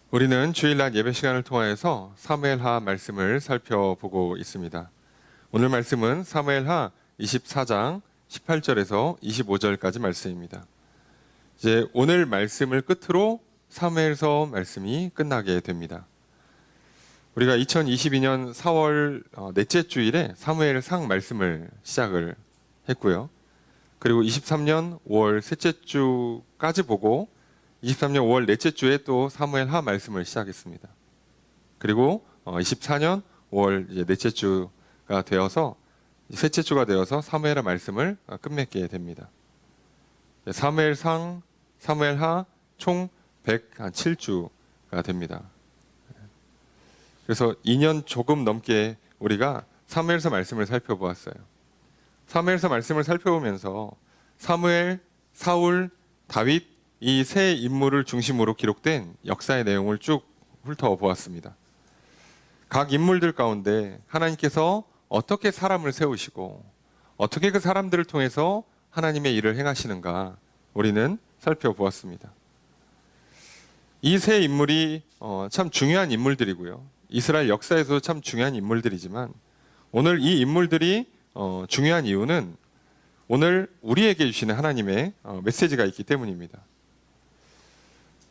우리는 주일날 예배 시간을 통하여서 사무엘하 말씀을 살펴보고 있습니다. 오늘 말씀은 사무엘하 24장 18절에서 25절까지 말씀입니다. 이제 오늘 말씀을 끝으로 사무엘서 말씀이 끝나게 됩니다. 우리가 2022년 4월 넷째 주일에 사무엘상 말씀을 시작을 했고요. 그리고 23년 5월 셋째 주까지 보고 23년 5월 넷째 주에 또 사무엘하 말씀을 시작했습니다. 그리고 24년 5월 이제 넷째 주가 되어서 셋째 주가 되어서 사무엘하 말씀을 끝맺게 됩니다. 사무엘상, 사무엘하 총 107주가 됩니다. 그래서 2년 조금 넘게 우리가 사무엘서 말씀을 살펴보았어요. 사무엘서 말씀을 살펴보면서 사무엘, 사울, 다윗 이 세 인물을 중심으로 기록된 역사의 내용을 쭉 훑어보았습니다. 각 인물들 가운데 하나님께서 어떻게 사람을 세우시고 어떻게 그 사람들을 통해서 하나님의 일을 행하시는가 우리는 살펴보았습니다. 이 세 인물이 참 중요한 인물들이고요. 이스라엘 역사에서도 참 중요한 인물들이지만 오늘 이 인물들이 중요한 이유는 오늘 우리에게 주시는 하나님의 메시지가 있기 때문입니다.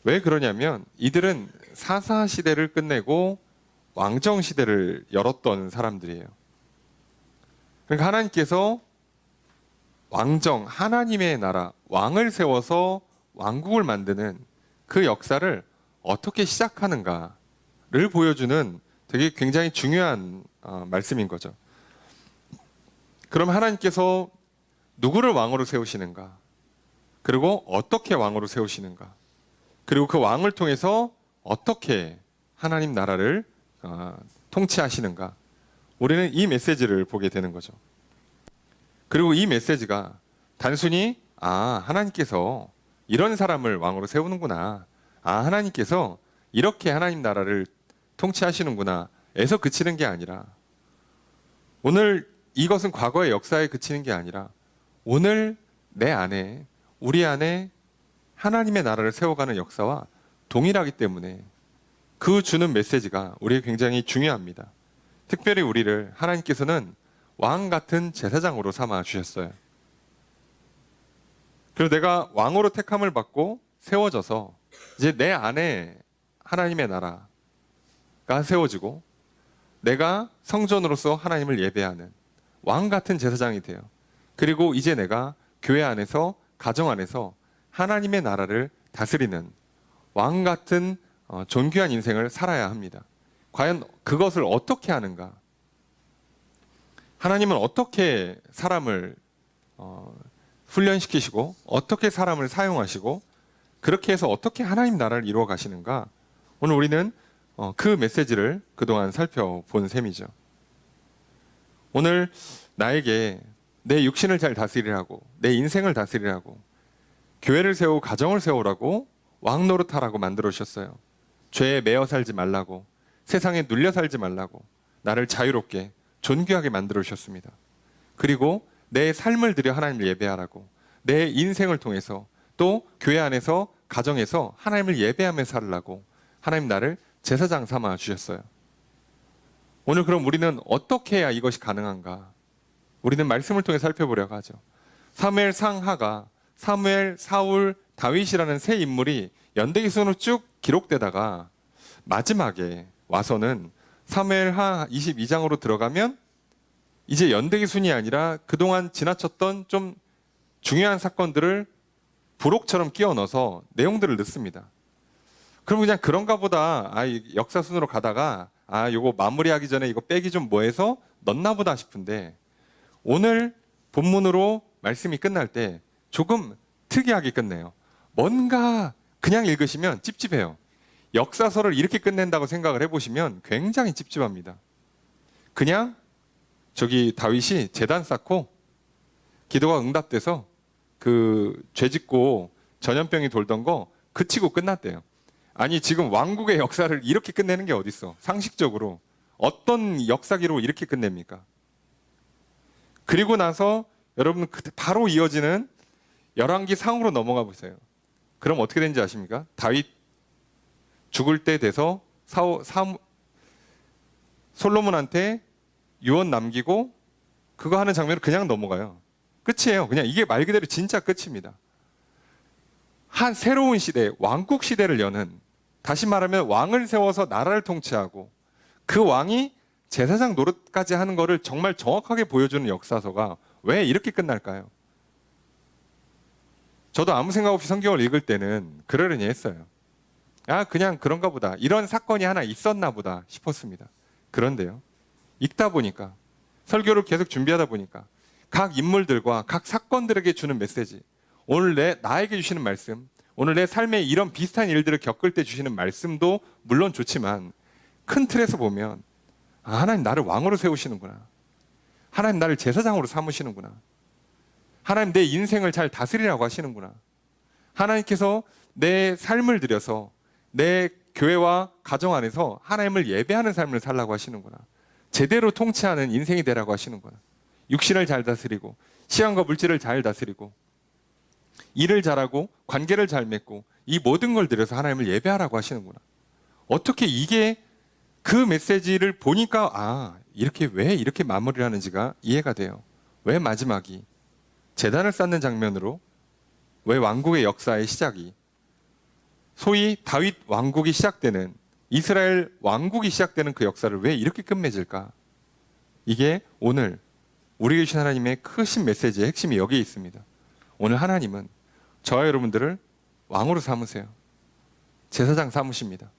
왜 그러냐면 이들은 사사 시대를 끝내고 왕정 시대를 열었던 사람들이에요. 그러니까 하나님께서 왕정, 하나님의 나라, 왕을 세워서 왕국을 만드는 그 역사를 어떻게 시작하는가를 보여주는 되게 굉장히 중요한 말씀인 거죠. 그럼 하나님께서 누구를 왕으로 세우시는가? 그리고 어떻게 왕으로 세우시는가? 그리고 그 왕을 통해서 어떻게 하나님 나라를 통치하시는가? 우리는 이 메시지를 보게 되는 거죠. 그리고 이 메시지가 단순히 하나님께서 이런 사람을 왕으로 세우는구나. 하나님께서 이렇게 하나님 나라를 통치하시는구나. 에서 그치는 게 아니라 오늘 이것은 과거의 역사에 그치는 게 아니라 오늘 내 안에 우리 안에 하나님의 나라를 세워가는 역사와 동일하기 때문에 그 주는 메시지가 우리에게 굉장히 중요합니다. 특별히 우리를 하나님께서는 왕 같은 제사장으로 삼아 주셨어요. 그래서 내가 왕으로 택함을 받고 세워져서 이제 내 안에 하나님의 나라가 세워지고 내가 성전으로서 하나님을 예배하는 왕 같은 제사장이 돼요. 그리고 이제 내가 교회 안에서 가정 안에서 하나님의 나라를 다스리는 왕 같은 존귀한 인생을 살아야 합니다. 과연 그것을 어떻게 하는가? 하나님은 어떻게 사람을 훈련시키시고 어떻게 사람을 사용하시고 그렇게 해서 어떻게 하나님 나라를 이루어 가시는가? 오늘 우리는 그 메시지를 그동안 살펴본 셈이죠. 오늘 나에게 내 육신을 잘 다스리라고 내 인생을 다스리라고 교회를 세우고 가정을 세우라고 왕 노릇하라고 만들어 주셨어요. 죄에 매여 살지 말라고 세상에 눌려 살지 말라고 나를 자유롭게 존귀하게 만들어 주셨습니다. 그리고 내 삶을 들여 하나님을 예배하라고 내 인생을 통해서 또 교회 안에서 가정에서 하나님을 예배하며 살라고 하나님 나를 제사장 삼아 주셨어요. 오늘 그럼 우리는 어떻게 해야 이것이 가능한가? 우리는 말씀을 통해 살펴보려고 하죠. 사무엘 상하가 사무엘, 사울, 다윗이라는 세 인물이 연대기 순으로 쭉 기록되다가 마지막에 와서는 사무엘하 22장으로 들어가면 이제 연대기 순이 아니라 그동안 지나쳤던 좀 중요한 사건들을 부록처럼 끼워 넣어서 내용들을 넣습니다. 그럼 그냥 그런가 보다 역사 순으로 가다가 요거 마무리하기 전에 이거 빼기 좀 뭐해서 넣나 보다 싶은데 오늘 본문으로 말씀이 끝날 때 조금 특이하게 끝내요. 뭔가 그냥 읽으시면 찝찝해요. 역사서를 이렇게 끝낸다고 생각을 해보시면 굉장히 찝찝합니다. 그냥 저기 다윗이 제단 쌓고 기도가 응답돼서 그 죄짓고 전염병이 돌던 거 그치고 끝났대요. 아니 지금 왕국의 역사를 이렇게 끝내는 게 어딨어. 상식적으로 어떤 역사기로 이렇게 끝냅니까? 그리고 나서 여러분 바로 이어지는 열왕기 상으로 넘어가 보세요. 그럼 어떻게 되는지 아십니까? 다윗 죽을 때 돼서 솔로몬한테 유언 남기고 그거 하는 장면을 그냥 넘어가요. 끝이에요. 그냥 이게 말 그대로 진짜 끝입니다. 한 새로운 시대, 왕국 시대를 여는, 다시 말하면 왕을 세워서 나라를 통치하고 그 왕이 제사장 노릇까지 하는 거를 정말 정확하게 보여주는 역사서가 왜 이렇게 끝날까요? 저도 아무 생각 없이 성경을 읽을 때는 그러려니 했어요. 아, 그냥 그런가 보다. 이런 사건이 하나 있었나 보다 싶었습니다. 그런데요, 읽다 보니까, 설교를 계속 준비하다 보니까 각 인물들과 각 사건들에게 주는 메시지, 오늘 나에게 주시는 말씀, 오늘 내 삶에 이런 비슷한 일들을 겪을 때 주시는 말씀도 물론 좋지만 큰 틀에서 보면 하나님 나를 왕으로 세우시는구나. 하나님 나를 제사장으로 삼으시는구나. 하나님 내 인생을 잘 다스리라고 하시는구나. 하나님께서 내 삶을 들여서 내 교회와 가정 안에서 하나님을 예배하는 삶을 살라고 하시는구나. 제대로 통치하는 인생이 되라고 하시는구나. 육신을 잘 다스리고 시간과 물질을 잘 다스리고 일을 잘하고 관계를 잘 맺고 이 모든 걸 들여서 하나님을 예배하라고 하시는구나. 어떻게 이게 그 메시지를 보니까 왜 이렇게 마무리를 하는지가 이해가 돼요. 왜 마지막이 제단을 쌓는 장면으로, 왜 왕국의 역사의 시작이, 소위 다윗 왕국이 시작되는, 이스라엘 왕국이 시작되는 그 역사를 왜 이렇게 끝맺을까? 이게 오늘 우리에게 주신 하나님의 크신 메시지의 핵심이 여기에 있습니다. 오늘 하나님은 저와 여러분들을 왕으로 삼으세요. 제사장 삼으십니다.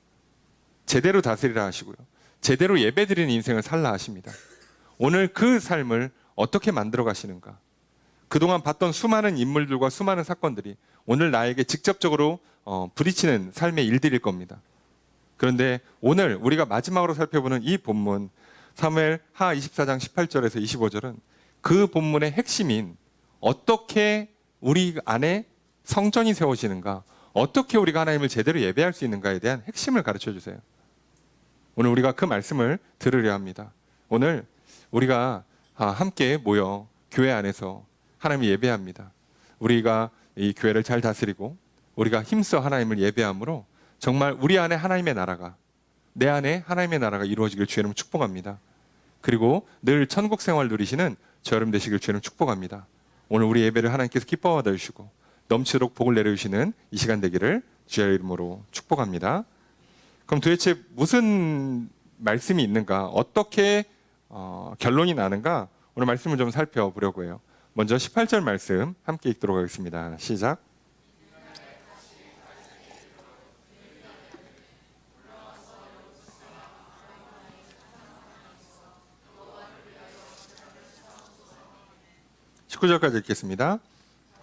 제대로 다스리라 하시고요. 제대로 예배드리는 인생을 살라 하십니다. 오늘 그 삶을 어떻게 만들어 가시는가? 그동안 봤던 수많은 인물들과 수많은 사건들이 오늘 나에게 직접적으로 부딪히는 삶의 일들일 겁니다. 그런데 오늘 우리가 마지막으로 살펴보는 이 본문 사무엘 하 24장 18절에서 25절은 그 본문의 핵심인 어떻게 우리 안에 성전이 세워지는가, 어떻게 우리가 하나님을 제대로 예배할 수 있는가에 대한 핵심을 가르쳐 주세요. 오늘 우리가 그 말씀을 들으려 합니다. 오늘 우리가 함께 모여 교회 안에서 하나님을 예배합니다. 우리가 이 교회를 잘 다스리고 우리가 힘써 하나님을 예배함으로 정말 우리 안에 하나님의 나라가, 내 안에 하나님의 나라가 이루어지길 주의 이름으로 축복합니다. 그리고 늘 천국 생활 누리시는 저 여러분 되시길 주의 이름으로 축복합니다. 오늘 우리 예배를 하나님께서 기뻐 받아주시고 넘치도록 복을 내려주시는 이 시간 되기를 주의 이름으로 축복합니다. 그럼 도대체 무슨 말씀이 있는가, 어떻게 결론이 나는가, 오늘 말씀을 좀 살펴보려고 해요. 먼저 18절 말씀 함께 읽도록 하겠습니다. 시작. (19절까지) 읽겠습니다.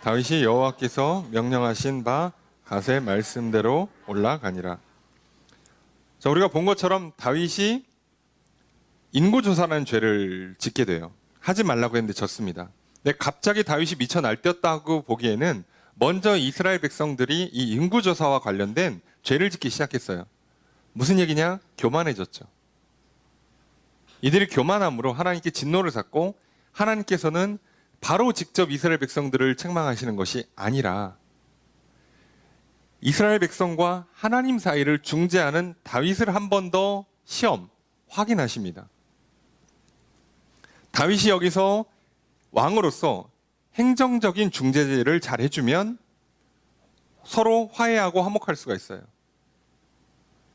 다윗이 여호와께서 명령하신 바 갓의 말씀대로 올라가니라. 자, 우리가 본 것처럼 다윗이 인구조사라는 죄를 짓게 돼요. 하지 말라고 했는데 졌습니다. 근데 갑자기 다윗이 미쳐 날뛰었다고 보기에는 먼저 이스라엘 백성들이 이 인구조사와 관련된 죄를 짓기 시작했어요. 무슨 얘기냐? 교만해졌죠. 이들이 교만함으로 하나님께 진노를 샀고, 하나님께서는 바로 직접 이스라엘 백성들을 책망하시는 것이 아니라 이스라엘 백성과 하나님 사이를 중재하는 다윗을 한 번 더 시험, 확인하십니다. 다윗이 여기서 왕으로서 행정적인 중재를 잘 해주면 서로 화해하고 화목할 수가 있어요.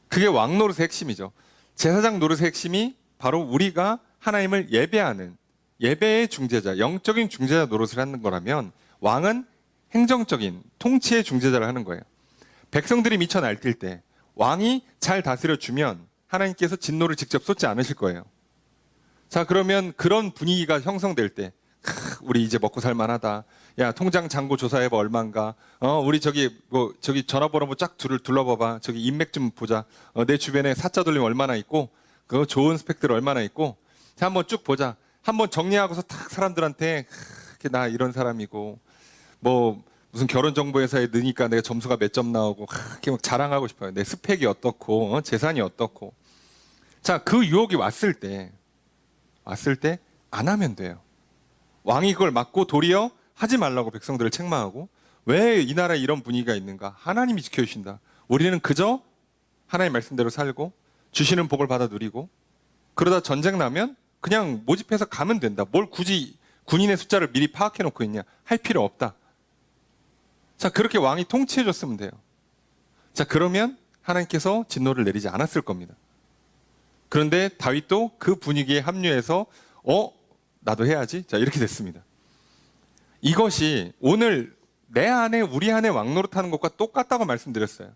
그게 왕 노릇의 핵심이죠. 제사장 노릇의 핵심이 바로 우리가 하나님을 예배하는 예배의 중재자, 영적인 중재자 노릇을 하는 거라면 왕은 행정적인 통치의 중재자를 하는 거예요. 백성들이 미쳐 날뛸 때 왕이 잘 다스려주면 하나님께서 진노를 직접 쏟지 않으실 거예요. 자, 그러면 그런 분위기가 형성될 때 우리 이제 먹고 살만하다. 야, 통장 잔고 조사해봐 얼마인가. 우리 저기 전화번호 쫙 둘러봐봐. 저기 인맥 좀 보자. 내 주변에 사자 돌림 얼마나 있고, 그 좋은 스펙들 얼마나 있고. 자, 한번 쭉 보자. 한번 정리하고서 탁 사람들한테 나 이런 사람이고, 뭐 무슨 결혼정보회사에 넣으니까 내가 점수가 몇 점 나오고 이렇게 막 자랑하고 싶어요. 내 스펙이 어떻고 재산이 어떻고. 자, 그 유혹이 왔을 때 안 하면 돼요. 왕이 그걸 막고 도리어 하지 말라고 백성들을 책망하고, 왜 이 나라에 이런 분위기가 있는가? 하나님이 지켜주신다. 우리는 그저 하나님 말씀대로 살고 주시는 복을 받아 누리고 그러다 전쟁 나면 그냥 모집해서 가면 된다. 뭘 굳이 군인의 숫자를 미리 파악해 놓고 있냐. 할 필요 없다. 자, 그렇게 왕이 통치해 줬으면 돼요. 자, 그러면 하나님께서 진노를 내리지 않았을 겁니다. 그런데 다윗도 그 분위기에 합류해서 나도 해야지. 자, 이렇게 됐습니다. 이것이 오늘 내 안에 우리 안에 왕노릇하는 것과 똑같다고 말씀드렸어요.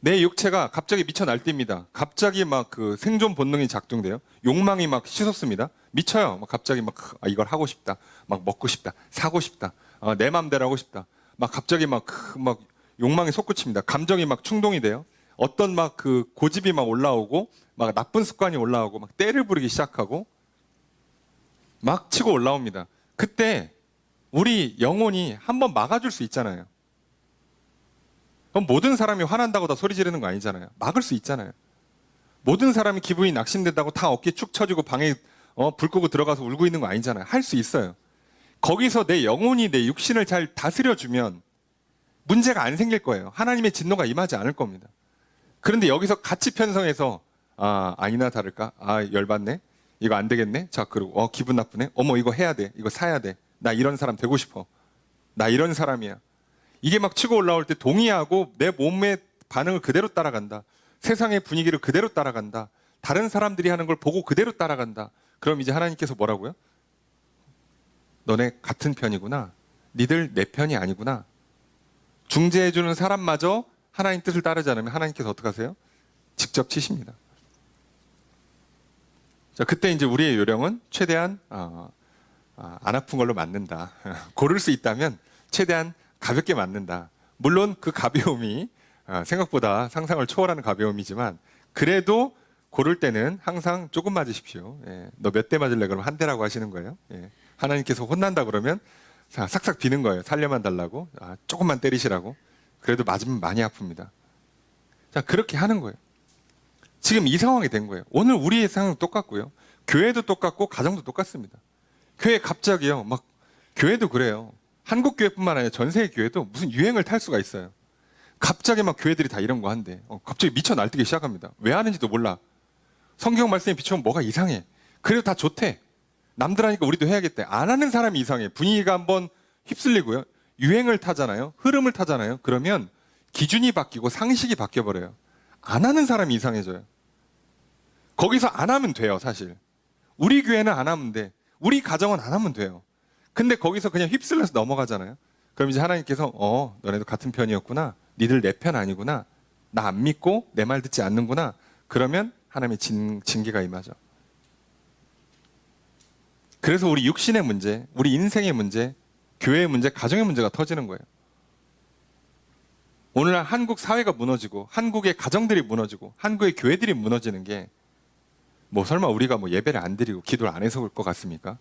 내 육체가 갑자기 미쳐 날뜁니다. 갑자기 막 그 생존 본능이 작동돼요. 욕망이 막 치솟습니다. 미쳐요. 막 갑자기 막 이걸 하고 싶다. 막 먹고 싶다. 사고 싶다. 내 맘대로 하고 싶다. 막 갑자기 막 욕망이 솟구칩니다. 감정이 막 충동이 돼요. 어떤 막 그 고집이 막 올라오고 막 나쁜 습관이 올라오고 막 떼를 부리기 시작하고 막 치고 올라옵니다. 그때 우리 영혼이 한번 막아줄 수 있잖아요. 그럼 모든 사람이 화난다고 다 소리 지르는 거 아니잖아요. 막을 수 있잖아요. 모든 사람이 기분이 낙심된다고 다 어깨 축 처지고 방에 불 끄고 들어가서 울고 있는 거 아니잖아요. 할 수 있어요. 거기서 내 영혼이 내 육신을 잘 다스려주면 문제가 안 생길 거예요. 하나님의 진노가 임하지 않을 겁니다. 그런데 여기서 같이 편성해서 아니나 다를까? 열받네? 이거 안 되겠네? 자, 그리고 기분 나쁘네? 어머, 이거 해야 돼. 이거 사야 돼. 나 이런 사람 되고 싶어. 나 이런 사람이야. 이게 막 치고 올라올 때 동의하고 내 몸의 반응을 그대로 따라간다. 세상의 분위기를 그대로 따라간다. 다른 사람들이 하는 걸 보고 그대로 따라간다. 그럼 이제 하나님께서 뭐라고요? 너네 같은 편이구나. 니들 내 편이 아니구나. 중재해주는 사람마저 하나님 뜻을 따르지 않으면 하나님께서 어떻게 하세요? 직접 치십니다. 자, 그때 이제 우리의 요령은 최대한 안 아픈 걸로 맞는다. 고를 수 있다면 최대한 가볍게 맞는다. 물론 그 가벼움이 생각보다 상상을 초월하는 가벼움이지만 그래도 고를 때는 항상 조금 맞으십시오. 너 몇 대 맞을래? 그러면 한 대라고 하시는 거예요. 하나님께서 혼난다 그러면 싹싹 비는 거예요. 살려만 달라고. 조금만 때리시라고. 그래도 맞으면 많이 아픕니다. 자, 그렇게 하는 거예요. 지금 이 상황이 된 거예요. 오늘 우리의 상황도 똑같고요. 교회도 똑같고 가정도 똑같습니다. 교회 갑자기요. 막 교회도 그래요. 한국 교회뿐만 아니라 전 세계 교회도 무슨 유행을 탈 수가 있어요. 갑자기 막 교회들이 다 이런 거 한대. 갑자기 미쳐 날뛰기 시작합니다. 왜 하는지도 몰라. 성경 말씀에 비추면 뭐가 이상해. 그래도 다 좋대. 남들 하니까 우리도 해야겠대. 안 하는 사람이 이상해. 분위기가 한번 휩쓸리고요. 유행을 타잖아요. 흐름을 타잖아요. 그러면 기준이 바뀌고 상식이 바뀌어버려요. 안 하는 사람이 이상해져요. 거기서 안 하면 돼요, 사실. 우리 교회는 안 하면 돼. 우리 가정은 안 하면 돼요. 근데 거기서 그냥 휩쓸려서 넘어가잖아요. 그럼 이제 하나님께서 너네도 같은 편이었구나. 니들 내 편 아니구나. 나 안 믿고 내 말 듣지 않는구나. 그러면 하나님의 징계가 임하죠. 그래서 우리 육신의 문제, 우리 인생의 문제, 교회의 문제, 가정의 문제가 터지는 거예요. 오늘날 한국 사회가 무너지고 한국의 가정들이 무너지고 한국의 교회들이 무너지는 게 설마 우리가 예배를 안 드리고 기도를 안 해서 그럴 것 같습니까?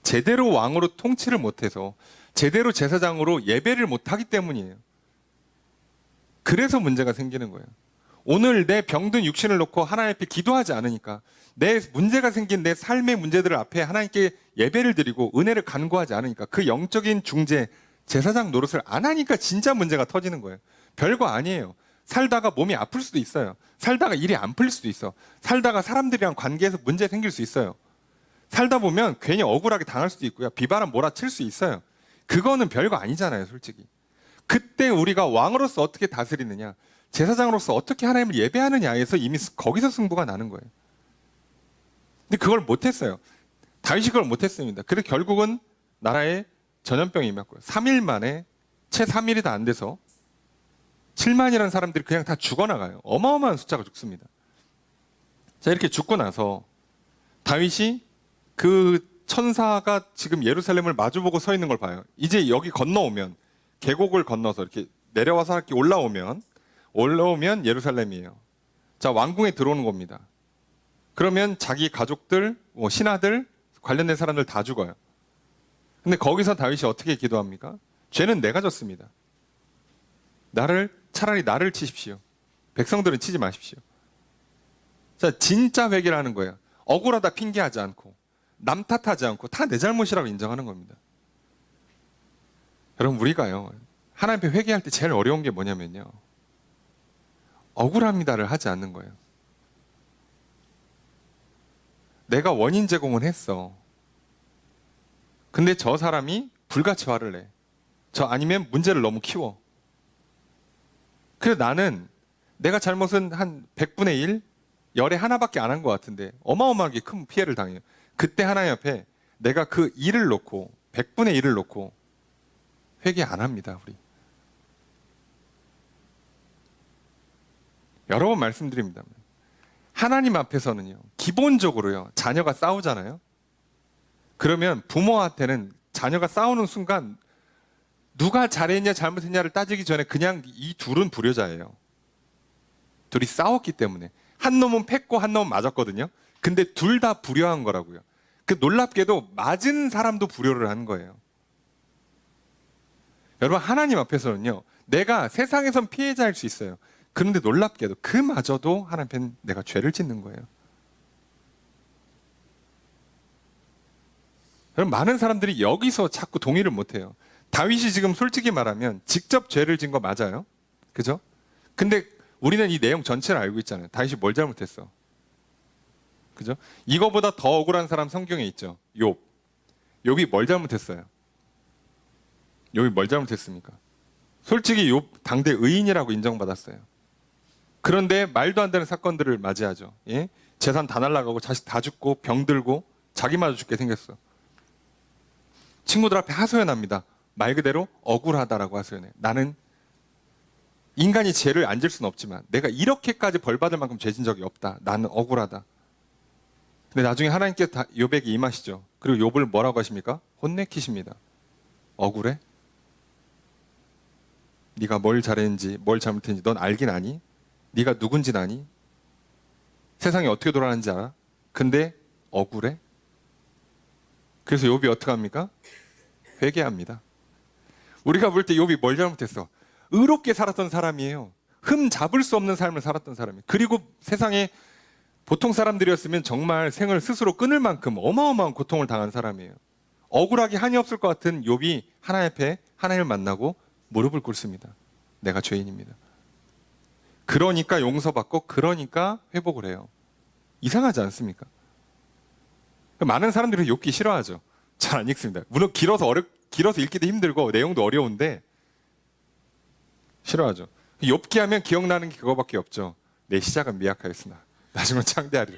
제대로 왕으로 통치를 못해서 제대로 제사장으로 예배를 못하기 때문이에요. 그래서 문제가 생기는 거예요. 오늘 내 병든 육신을 놓고 하나님 앞에 기도하지 않으니까 내 문제가 생긴 내 삶의 문제들을 앞에 하나님께 예배를 드리고 은혜를 간구하지 않으니까 그 영적인 중재, 제사장 노릇을 안 하니까 진짜 문제가 터지는 거예요. 별거 아니에요. 살다가 몸이 아플 수도 있어요. 살다가 일이 안 풀릴 수도 있어. 살다가 사람들이랑 관계에서 문제 생길 수 있어요. 살다 보면 괜히 억울하게 당할 수도 있고요. 비바람 몰아칠 수 있어요. 그거는 별거 아니잖아요, 솔직히. 그때 우리가 왕으로서 어떻게 다스리느냐, 제사장으로서 어떻게 하나님을 예배하느냐에서 이미 거기서 승부가 나는 거예요. 근데 그걸 못했어요. 다윗이 그걸 못했습니다. 그래서 결국은 나라에 전염병이 임했고요. 3일 만에 채 3일이 다 안 돼서 7만이라는 사람들이 그냥 다 죽어나가요. 어마어마한 숫자가 죽습니다. 자, 이렇게 죽고 나서 다윗이 그 천사가 지금 예루살렘을 마주보고 서 있는 걸 봐요. 이제 여기 건너오면, 계곡을 건너서 이렇게 내려와서 이렇게 올라오면 예루살렘이에요. 자, 왕궁에 들어오는 겁니다. 그러면 자기 가족들, 신하들, 관련된 사람들 다 죽어요. 근데 거기서 다윗이 어떻게 기도합니까? 죄는 내가 졌습니다. 차라리 나를 치십시오. 백성들은 치지 마십시오. 자, 진짜 회개를 하는 거예요. 억울하다 핑계하지 않고, 남 탓하지 않고 다 내 잘못이라고 인정하는 겁니다. 여러분, 우리가요, 하나님 앞에 회개할 때 제일 어려운 게 뭐냐면요, 억울합니다를 하지 않는 거예요. 내가 원인 제공을 했어. 근데 저 사람이 불같이 화를 내. 아니면 문제를 너무 키워. 그래서 나는 내가 잘못은 한 100분의 1? 열에 하나밖에 안 한 것 같은데 어마어마하게 큰 피해를 당해요. 그때 하나님 앞에 내가 그 1을 놓고 100분의 1을 놓고 회개 안 합니다. 우리. 여러 번 말씀드립니다. 하나님 앞에서는요, 기본적으로요, 자녀가 싸우잖아요. 그러면 부모한테는 자녀가 싸우는 순간 누가 잘했냐 잘못했냐를 따지기 전에 그냥 이 둘은 불효자예요. 둘이 싸웠기 때문에. 한 놈은 팼고 한 놈은 맞았거든요. 근데 둘 다 불효한 거라고요. 그 놀랍게도 맞은 사람도 불효를 한 거예요. 여러분, 하나님 앞에서는요, 내가 세상에선 피해자일 수 있어요. 그런데 놀랍게도 그마저도 하나님 앞에는 내가 죄를 짓는 거예요. 여러분, 많은 사람들이 여기서 자꾸 동의를 못해요. 다윗이 지금 솔직히 말하면 직접 죄를 짓 거 맞아요. 그죠? 근데 우리는 이 내용 전체를 알고 있잖아요. 다윗이 뭘 잘못했어? 그죠? 이거보다 더 억울한 사람 성경에 있죠. 욥. 욥이 뭘 잘못했어요? 욥이 뭘 잘못했습니까? 솔직히 욥 당대 의인이라고 인정받았어요. 그런데 말도 안 되는 사건들을 맞이하죠. 예? 재산 다 날라가고 자식 다 죽고 병들고 자기마저 죽게 생겼어. 친구들 앞에 하소연합니다. 말 그대로 억울하다라고 하소연해. 나는 인간이 죄를 안 질 수는 없지만 내가 이렇게까지 벌받을 만큼 죄진 적이 없다. 나는 억울하다. 근데 나중에 하나님께서 욥에게 임하시죠. 그리고 욥을 뭐라고 하십니까? 혼내키십니다. 억울해? 네가 뭘 잘했는지 뭘 잘못했는지 넌 알긴 아니? 네가 누군지 아니? 세상이 어떻게 돌아가는지 알아? 근데 억울해? 그래서 욥이 어떻게 합니까? 회개합니다. 우리가 볼 때 욥이 뭘 잘못했어? 의롭게 살았던 사람이에요. 흠 잡을 수 없는 삶을 살았던 사람이에요. 그리고 세상에 보통 사람들이었으면 정말 생을 스스로 끊을 만큼 어마어마한 고통을 당한 사람이에요. 억울하게 한이 없을 것 같은 욥이 하나님 앞에 하나님을 만나고 무릎을 꿇습니다. 내가 죄인입니다. 그러니까 용서받고 그러니까 회복을 해요. 이상하지 않습니까? 많은 사람들이 욥기 싫어하죠. 잘 안 읽습니다. 물론 길어서 읽기도 힘들고 내용도 어려운데 싫어하죠. 욥기 하면 기억나는 게 그거밖에 없죠. 내 시작은 미약하였으나 나중은 창대하리라.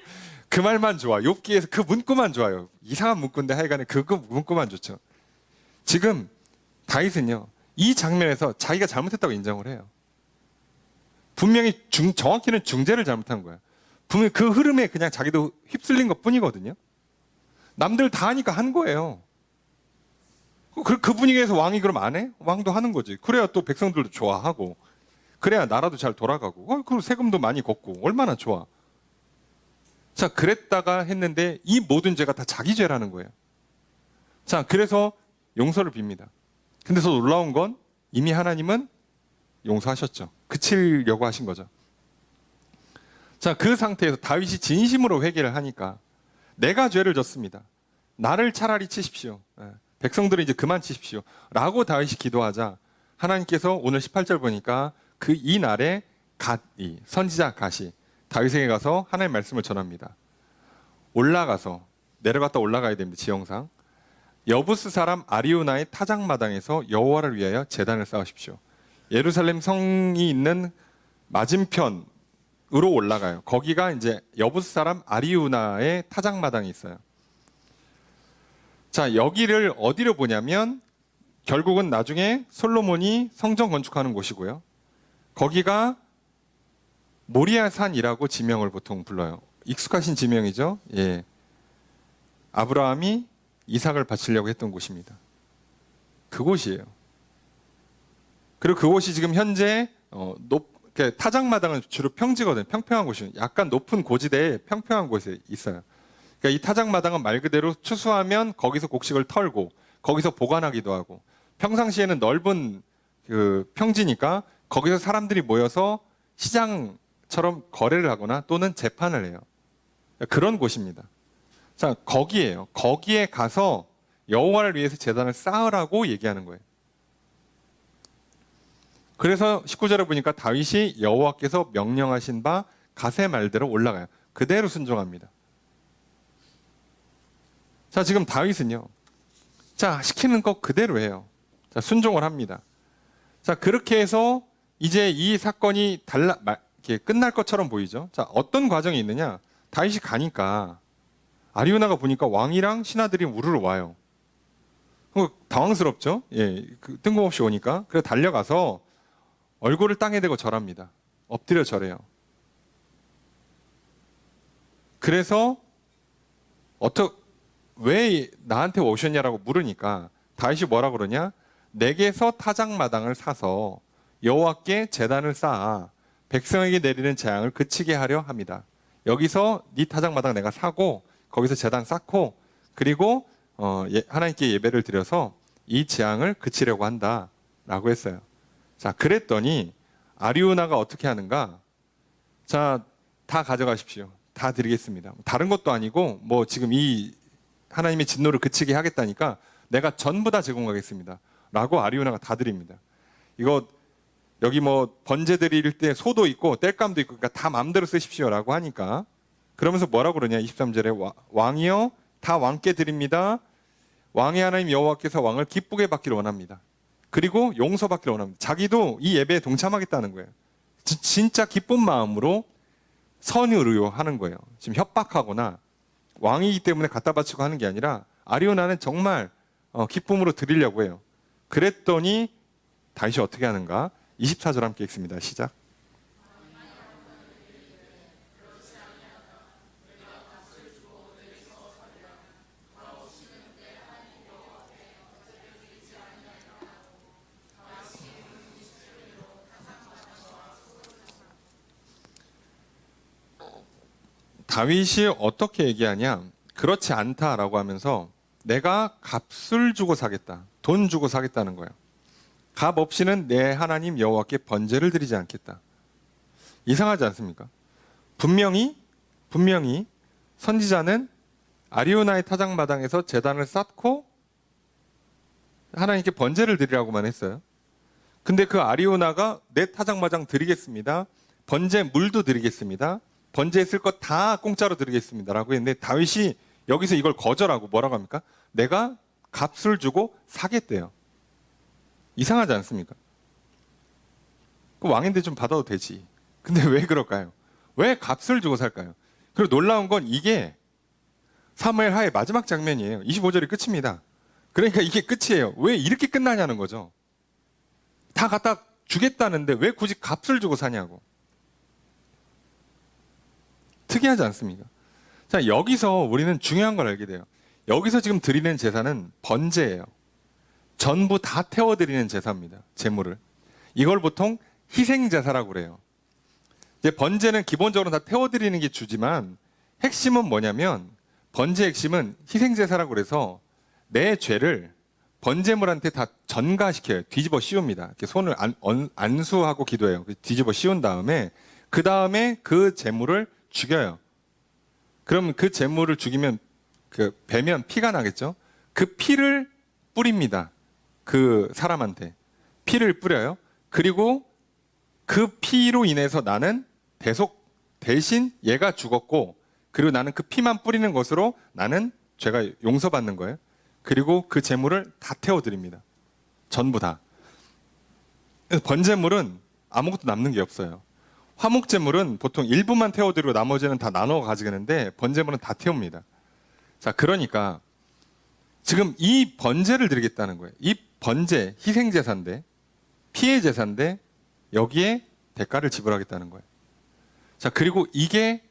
그 말만 좋아. 욥기에서 그 문구만 좋아요. 이상한 문구인데 하여간에 그 문구만 좋죠. 지금 다윗은요, 이 장면에서 자기가 잘못했다고 인정을 해요. 분명히 정확히는 중재를 잘못한 거야. 분명히 그 흐름에 그냥 자기도 휩쓸린 것 뿐이거든요. 남들 다 하니까 한 거예요. 그 분위기에서 왕이 그럼 안 해? 왕도 하는 거지. 그래야 또 백성들도 좋아하고, 그래야 나라도 잘 돌아가고, 그리고 세금도 많이 걷고, 얼마나 좋아. 자, 그랬다가 했는데 이 모든 죄가 다 자기 죄라는 거예요. 자, 그래서 용서를 빕니다. 근데 더 놀라운 건 이미 하나님은 용서하셨죠. 그치려고 하신 거죠. 자, 그 상태에서 다윗이 진심으로 회개를 하니까 내가 죄를 졌습니다. 나를 차라리 치십시오. 백성들은 이제 그만 치십시오. 라고 다윗이 기도하자 하나님께서 오늘 18절 보니까 그 이 날에 갓이 선지자 갓이 다윗에게 가서 하나님의 말씀을 전합니다. 올라가서 내려갔다 올라가야 됩니다. 지형상. 여부스 사람 아리우나의 타작마당에서 여호와를 위하여 제단을 쌓으십시오. 예루살렘 성이 있는 맞은편으로 올라가요. 거기가 이제 여부스 사람 아리우나의 타작마당이 있어요. 자, 여기를 어디로 보냐면 결국은 나중에 솔로몬이 성전 건축하는 곳이고요. 거기가 모리아산이라고 지명을 보통 불러요. 익숙하신 지명이죠. 예. 아브라함이 이삭을 바치려고 했던 곳입니다. 그곳이에요. 그리고 그곳이 지금 현재 타작마당은 주로 평지거든요. 평평한 곳이에요. 약간 높은 고지대에 평평한 곳에 있어요. 그러니까 이 타작마당은 말 그대로 추수하면 거기서 곡식을 털고 거기서 보관하기도 하고, 평상시에는 넓은 그 평지니까 거기서 사람들이 모여서 시장처럼 거래를 하거나 또는 재판을 해요. 그런 곳입니다. 자, 거기에요. 거기에 가서 여호와를 위해서 제단을 쌓으라고 얘기하는 거예요. 그래서 19절에 보니까 다윗이 여호와께서 명령하신 바 갓의 말대로 올라가요. 그대로 순종합니다. 자, 지금 다윗은요. 자, 시키는 것 그대로 해요. 자, 순종을 합니다. 자, 그렇게 해서 이제 이 사건이 이렇게 끝날 것처럼 보이죠. 자, 어떤 과정이 있느냐? 다윗이 가니까 아리우나가 보니까 왕이랑 신하들이 우르르 와요. 당황스럽죠? 예, 뜬금없이 오니까. 그래서 달려가서 얼굴을 땅에 대고 절합니다. 엎드려 절해요. 그래서 왜 나한테 오셨냐라고 물으니까 다윗이 뭐라 그러냐? 내게서 타작마당을 사서 여호와께 제단을 쌓아 백성에게 내리는 재앙을 그치게 하려 합니다. 여기서 네 타작마당 내가 사고 거기서 제단 쌓고 그리고 하나님께 예배를 드려서 이 재앙을 그치려고 한다라고 했어요. 자, 그랬더니 아리우나가 어떻게 하는가? 자, 다 가져가십시오. 다 드리겠습니다. 다른 것도 아니고 뭐 지금 이 하나님의 진노를 그치게 하겠다니까 내가 전부 다 제공하겠습니다. 라고 아리우나가 다 드립니다. 이거 여기 뭐 번제 드릴 때 소도 있고 땔감도 있고 그러니까 다 마음대로 쓰십시오라고 하니까 그러면서 뭐라고 그러냐? 23절에 왕이여 다 왕께 드립니다. 왕의 하나님 여호와께서 왕을 기쁘게 받기를 원합니다. 그리고 용서받기를 원합니다. 자기도 이 예배에 동참하겠다는 거예요. 진짜 기쁜 마음으로 선을 의호하는 거예요. 지금 협박하거나 왕이기 때문에 갖다 바치고 하는 게 아니라 아리우나는 정말 기쁨으로 드리려고 해요. 그랬더니 다윗이 어떻게 하는가? 24절 함께 읽습니다. 시작. 다윗이 어떻게 얘기하냐? 그렇지 않다라고 하면서 내가 값을 주고 사겠다. 돈 주고 사겠다는 거예요. 값 없이는 내 하나님 여호와께 번제를 드리지 않겠다. 이상하지 않습니까? 분명히 선지자는 아리우나의 타작마당에서 제단을 쌓고 하나님께 번제를 드리라고만 했어요. 근데 그 아리우나가 내 타작마당 드리겠습니다. 번제 물도 드리겠습니다. 번제에 쓸 것 다 공짜로 드리겠습니다. 라고 했는데 다윗이 여기서 이걸 거절하고 뭐라고 합니까? 내가 값을 주고 사겠대요. 이상하지 않습니까? 그 왕인데 좀 받아도 되지. 근데 왜 그럴까요? 왜 값을 주고 살까요? 그리고 놀라운 건 이게 사무엘 하의 마지막 장면이에요. 25절이 끝입니다. 그러니까 이게 끝이에요. 왜 이렇게 끝나냐는 거죠. 다 갖다 주겠다는데 왜 굳이 값을 주고 사냐고. 특이하지 않습니까? 자, 여기서 우리는 중요한 걸 알게 돼요. 여기서 지금 드리는 제사는 번제예요. 전부 다 태워드리는 제사입니다. 제물을. 이걸 보통 희생제사라고 그래요. 이제 번제는 기본적으로 다 태워드리는 게 주지만 핵심은 뭐냐면 번제 핵심은 희생제사라고 그래서 내 죄를 번제물한테 다 전가시켜요. 뒤집어 씌웁니다. 이렇게 손을 안수하고 기도해요. 뒤집어 씌운 다음에 그 다음에 그 제물을 죽여요. 그럼 그 제물을 죽이면 배면 피가 나겠죠? 그 피를 뿌립니다. 그 사람한테 피를 뿌려요. 그리고 그 피로 인해서 나는 대신 얘가 죽었고 그리고 나는 그 피만 뿌리는 것으로 나는 죄가 용서받는 거예요. 그리고 그 제물을 다 태워드립니다. 전부 다. 그래서 번제물은 아무것도 남는 게 없어요. 화목제물은 보통 일부만 태워드리고 나머지는 다 나눠 가지겠는데 번제물은 다 태웁니다. 자, 그러니까 지금 이 번제를 드리겠다는 거예요. 이 번제, 희생제사인데 피해 제사인데 여기에 대가를 지불하겠다는 거예요. 자, 그리고 이게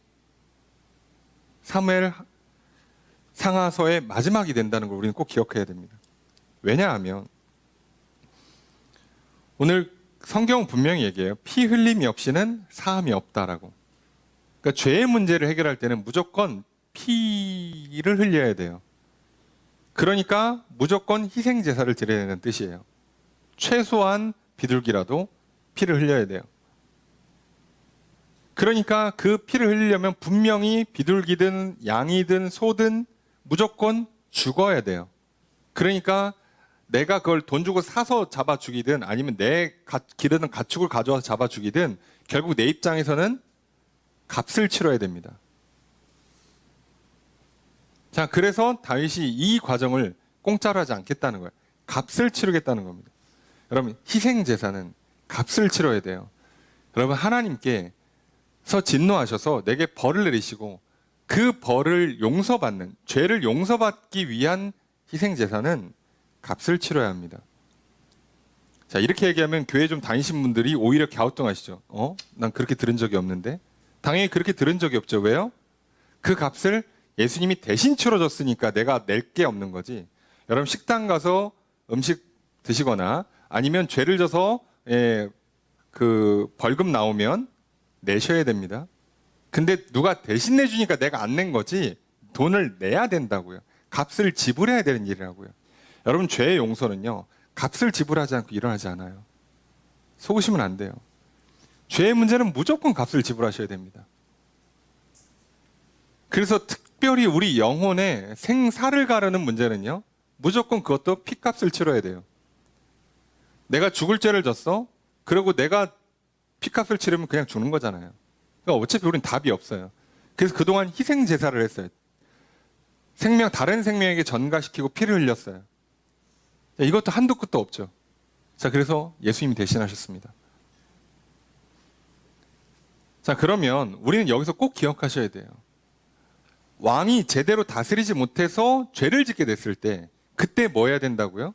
사무엘 상하서의 마지막이 된다는 걸 우리는 꼭 기억해야 됩니다. 왜냐하면 오늘 성경은 분명히 얘기해요. 피 흘림이 없이는 사함이 없다라고. 그러니까 죄의 문제를 해결할 때는 무조건 피를 흘려야 돼요. 그러니까 무조건 희생제사를 드려야 되는 뜻이에요. 최소한 비둘기라도 피를 흘려야 돼요. 그러니까 그 피를 흘리려면 분명히 비둘기든 양이든 소든 무조건 죽어야 돼요. 그러니까 내가 그걸 돈 주고 사서 잡아 죽이든 아니면 내 기르는 가축을 가져와서 잡아 죽이든 결국 내 입장에서는 값을 치러야 됩니다. 자, 그래서 다윗이 이 과정을 공짜로 하지 않겠다는 거예요. 값을 치르겠다는 겁니다. 여러분, 희생 제사는 값을 치러야 돼요. 여러분, 하나님께서 진노하셔서 내게 벌을 내리시고 그 벌을 용서받는, 죄를 용서받기 위한 희생 제사는 값을 치러야 합니다. 자, 이렇게 얘기하면 교회 좀 다니신 분들이 오히려 갸우뚱하시죠. 난 그렇게 들은 적이 없는데. 당연히 그렇게 들은 적이 없죠. 왜요? 그 값을 예수님이 대신 치러줬으니까 내가 낼 게 없는 거지. 여러분, 식당 가서 음식 드시거나 아니면 죄를 져서 그 벌금 나오면 내셔야 됩니다. 근데 누가 대신 내주니까 내가 안 낸 거지. 돈을 내야 된다고요. 값을 지불해야 되는 일이라고요. 여러분, 죄의 용서는요, 값을 지불하지 않고 일어나지 않아요. 속으시면 안 돼요. 죄의 문제는 무조건 값을 지불하셔야 됩니다. 그래서 특별히 우리 영혼의 생사를 가르는 문제는요, 무조건 그것도 피값을 치러야 돼요. 내가 죽을 죄를 졌어? 그리고 내가 피값을 치르면 그냥 죽는 거잖아요. 그러니까 어차피 우리는 답이 없어요. 그래서 그동안 희생 제사를 했어요. 다른 생명에게 전가시키고 피를 흘렸어요. 이것도 한도 끝도 없죠. 자, 그래서 예수님이 대신하셨습니다. 자, 그러면 우리는 여기서 꼭 기억하셔야 돼요. 왕이 제대로 다스리지 못해서 죄를 짓게 됐을 때 그때 뭐 해야 된다고요?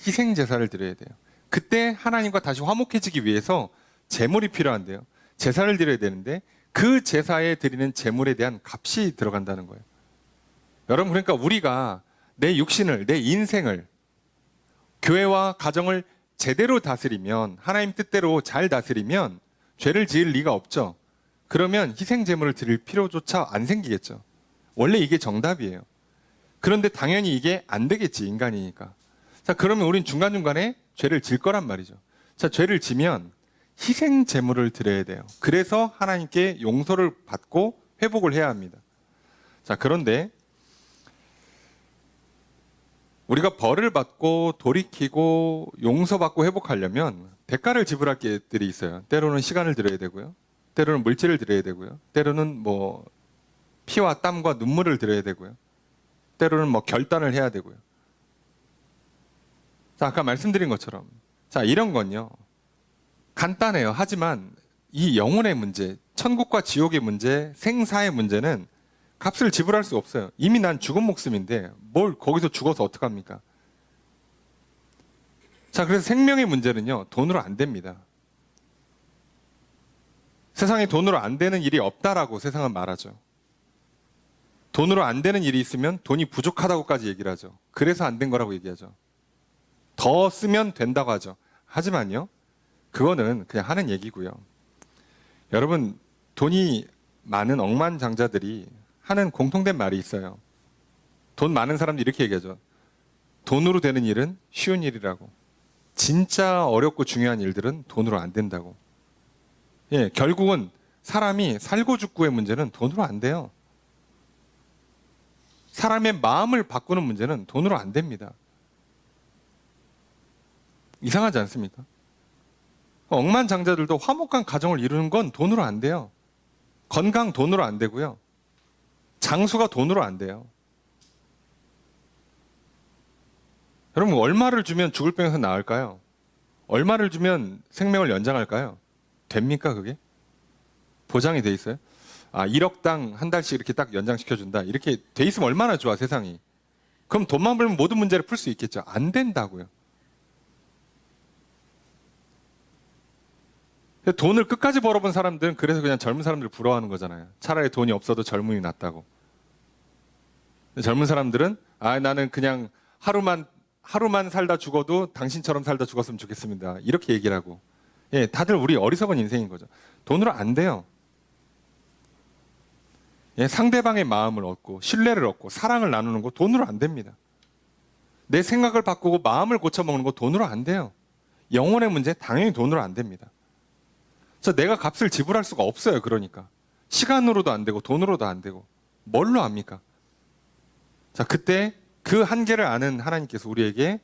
희생 제사를 드려야 돼요. 그때 하나님과 다시 화목해지기 위해서 제물이 필요한데요. 제사를 드려야 되는데 그 제사에 드리는 제물에 대한 값이 들어간다는 거예요. 여러분, 그러니까 우리가 내 육신을, 내 인생을, 교회와 가정을 제대로 다스리면, 하나님 뜻대로 잘 다스리면 죄를 지을 리가 없죠. 그러면 희생 제물을 드릴 필요조차 안 생기겠죠. 원래 이게 정답이에요. 그런데 당연히 이게 안 되겠지, 인간이니까. 자, 그러면 우린 중간중간에 죄를 질 거란 말이죠. 자, 죄를 지면 희생 제물을 드려야 돼요. 그래서 하나님께 용서를 받고 회복을 해야 합니다. 자, 그런데 우리가 벌을 받고 돌이키고 용서받고 회복하려면 대가를 지불할 게들이 있어요. 때로는 시간을 드려야 되고요. 때로는 물질을 드려야 되고요. 때로는 뭐 피와 땀과 눈물을 드려야 되고요. 때로는 뭐 결단을 해야 되고요. 자, 아까 말씀드린 것처럼, 자, 이런 건요, 간단해요. 하지만 이 영혼의 문제, 천국과 지옥의 문제, 생사의 문제는 값을 지불할 수 없어요. 이미 난 죽은 목숨인데 뭘 거기서 죽어서 어떡합니까? 자, 그래서 생명의 문제는요, 돈으로 안 됩니다. 세상에 돈으로 안 되는 일이 없다라고 세상은 말하죠. 돈으로 안 되는 일이 있으면 돈이 부족하다고까지 얘기를 하죠. 그래서 안 된 거라고 얘기하죠. 더 쓰면 된다고 하죠. 하지만요, 그거는 그냥 하는 얘기고요. 여러분, 돈이 많은 억만장자들이 하는 공통된 말이 있어요. 돈 많은 사람들이 이렇게 얘기하죠. 돈으로 되는 일은 쉬운 일이라고. 진짜 어렵고 중요한 일들은 돈으로 안 된다고. 예, 결국은 사람이 살고 죽고의 문제는 돈으로 안 돼요. 사람의 마음을 바꾸는 문제는 돈으로 안 됩니다. 이상하지 않습니까? 억만장자들도 화목한 가정을 이루는 건 돈으로 안 돼요. 건강 돈으로 안 되고요. 장수가 돈으로 안 돼요. 여러분, 얼마를 주면 죽을 병에서 나을까요? 얼마를 주면 생명을 연장할까요? 됩니까, 그게? 보장이 돼 있어요? 1억당 한 달씩 이렇게 딱 연장시켜준다. 이렇게 돼 있으면 얼마나 좋아, 세상이. 그럼 돈만 벌면 모든 문제를 풀 수 있겠죠. 안 된다고요. 돈을 끝까지 벌어본 사람들은 그래서 그냥 젊은 사람들 부러워하는 거잖아요. 차라리 돈이 없어도 젊음이 낫다고. 젊은 사람들은 나는 그냥 하루만 살다 죽어도 당신처럼 살다 죽었으면 좋겠습니다. 이렇게 얘기를 하고. 예, 다들 우리 어리석은 인생인 거죠. 돈으로 안 돼요. 예, 상대방의 마음을 얻고 신뢰를 얻고 사랑을 나누는 거 돈으로 안 됩니다. 내 생각을 바꾸고 마음을 고쳐먹는 거 돈으로 안 돼요. 영혼의 문제 당연히 돈으로 안 됩니다. 내가 값을 지불할 수가 없어요. 그러니까 시간으로도 안 되고 돈으로도 안 되고 뭘로 합니까? 자, 그때 그 한계를 아는 하나님께서 우리에게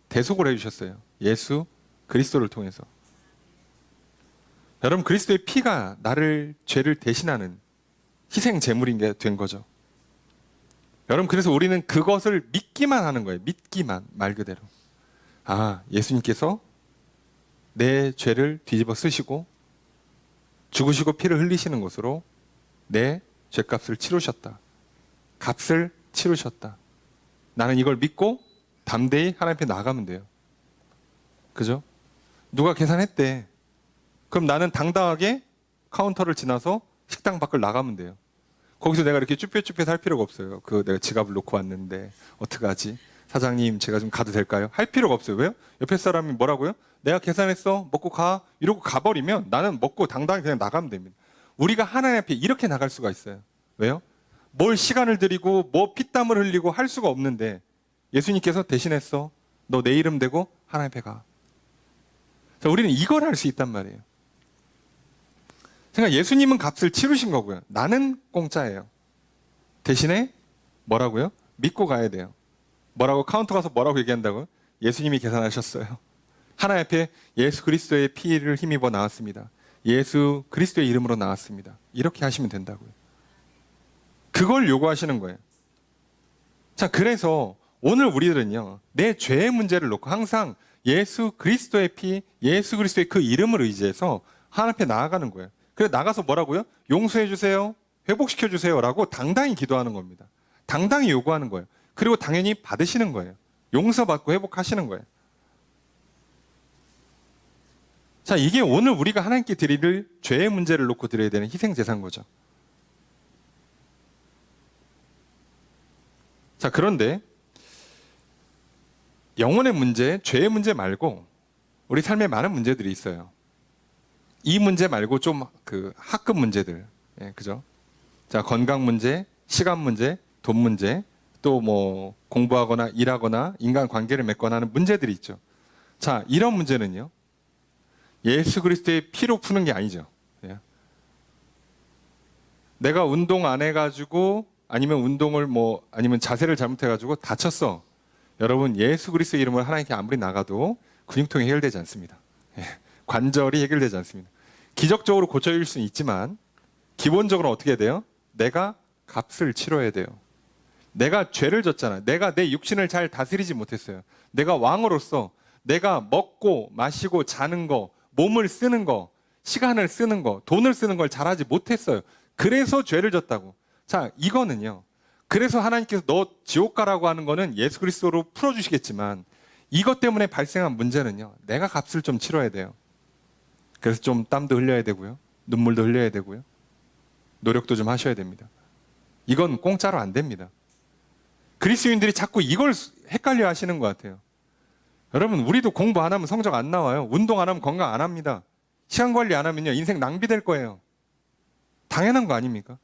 대속을 해주셨어요. 예수 그리스도를 통해서. 여러분, 그리스도의 피가 나를 죄를 대신하는 희생 제물인 게 된 거죠. 여러분, 그래서 우리는 그것을 믿기만 하는 거예요. 믿기만, 말 그대로. 아, 예수님께서 내 죄를 뒤집어 쓰시고 죽으시고 피를 흘리시는 것으로 내 죄값을 치르셨다. 값을 치르셨다. 나는 이걸 믿고 담대히 하나님 앞에 나가면 돼요. 그죠? 누가 계산했대. 그럼 나는 당당하게 카운터를 지나서 식당 밖을 나가면 돼요. 거기서 내가 이렇게 쭈뼛쭈뼛 할 필요가 없어요. 내가 지갑을 놓고 왔는데 어떡하지? 사장님, 제가 좀 가도 될까요? 할 필요가 없어요. 왜요? 옆에 사람이 뭐라고요? 내가 계산했어. 먹고 가. 이러고 가버리면 나는 먹고 당당히 그냥 나가면 됩니다. 우리가 하나님 앞에 이렇게 나갈 수가 있어요. 왜요? 뭘 시간을 들이고 뭐 피땀을 흘리고 할 수가 없는데 예수님께서 대신했어. 너 내 이름 대고 하나님 앞에 가. 자, 우리는 이걸 할 수 있단 말이에요. 그러니까 예수님은 값을 치르신 거고요. 나는 공짜예요. 대신에 뭐라고요? 믿고 가야 돼요. 뭐라고 카운터 가서 뭐라고 얘기한다고요? 예수님이 계산하셨어요. 하나님 앞에 예수 그리스도의 피를 힘입어 나왔습니다. 예수 그리스도의 이름으로 나왔습니다. 이렇게 하시면 된다고요. 그걸 요구하시는 거예요. 자, 그래서 오늘 우리들은요, 내 죄의 문제를 놓고 항상 예수 그리스도의 피, 예수 그리스도의 그 이름을 의지해서 하나님 앞에 나아가는 거예요. 그래서 나가서 뭐라고요? 용서해 주세요. 회복시켜 주세요. 라고 당당히 기도하는 겁니다. 당당히 요구하는 거예요. 그리고 당연히 받으시는 거예요. 용서받고 회복하시는 거예요. 자, 이게 오늘 우리가 하나님께 드릴 죄의 문제를 놓고 드려야 되는 희생제사인 거죠. 자, 그런데 영혼의 문제, 죄의 문제 말고 우리 삶에 많은 문제들이 있어요. 이 문제 말고 좀 학급 문제들, 예, 그죠? 자, 건강 문제, 시간 문제, 돈 문제, 또 뭐 공부하거나 일하거나 인간 관계를 맺거나 하는 문제들이 있죠. 자, 이런 문제는요, 예수 그리스도의 피로 푸는 게 아니죠. 예. 내가 운동 안 해가지고 아니면 아니면 자세를 잘못해가지고 다쳤어. 여러분, 예수 그리스도의 이름으로 하나님께 아무리 나가도 근육통이 해결되지 않습니다. 예. 관절이 해결되지 않습니다. 기적적으로 고쳐질 수는 있지만 기본적으로 어떻게 해야 돼요? 내가 값을 치러야 돼요. 내가 죄를 졌잖아요. 내가 내 육신을 잘 다스리지 못했어요. 내가 왕으로서 내가 먹고 마시고 자는 거, 몸을 쓰는 거, 시간을 쓰는 거, 돈을 쓰는 걸 잘하지 못했어요. 그래서 죄를 졌다고. 자, 이거는요, 그래서 하나님께서 너 지옥 가라고 하는 거는 예수 그리스도로 풀어주시겠지만 이것 때문에 발생한 문제는요, 내가 값을 좀 치러야 돼요. 그래서 좀 땀도 흘려야 되고요. 눈물도 흘려야 되고요. 노력도 좀 하셔야 됩니다. 이건 공짜로 안 됩니다. 그리스도인들이 자꾸 이걸 헷갈려 하시는 것 같아요. 여러분, 우리도 공부 안 하면 성적 안 나와요. 운동 안 하면 건강 안 합니다. 시간 관리 안 하면요, 인생 낭비될 거예요. 당연한 거 아닙니까?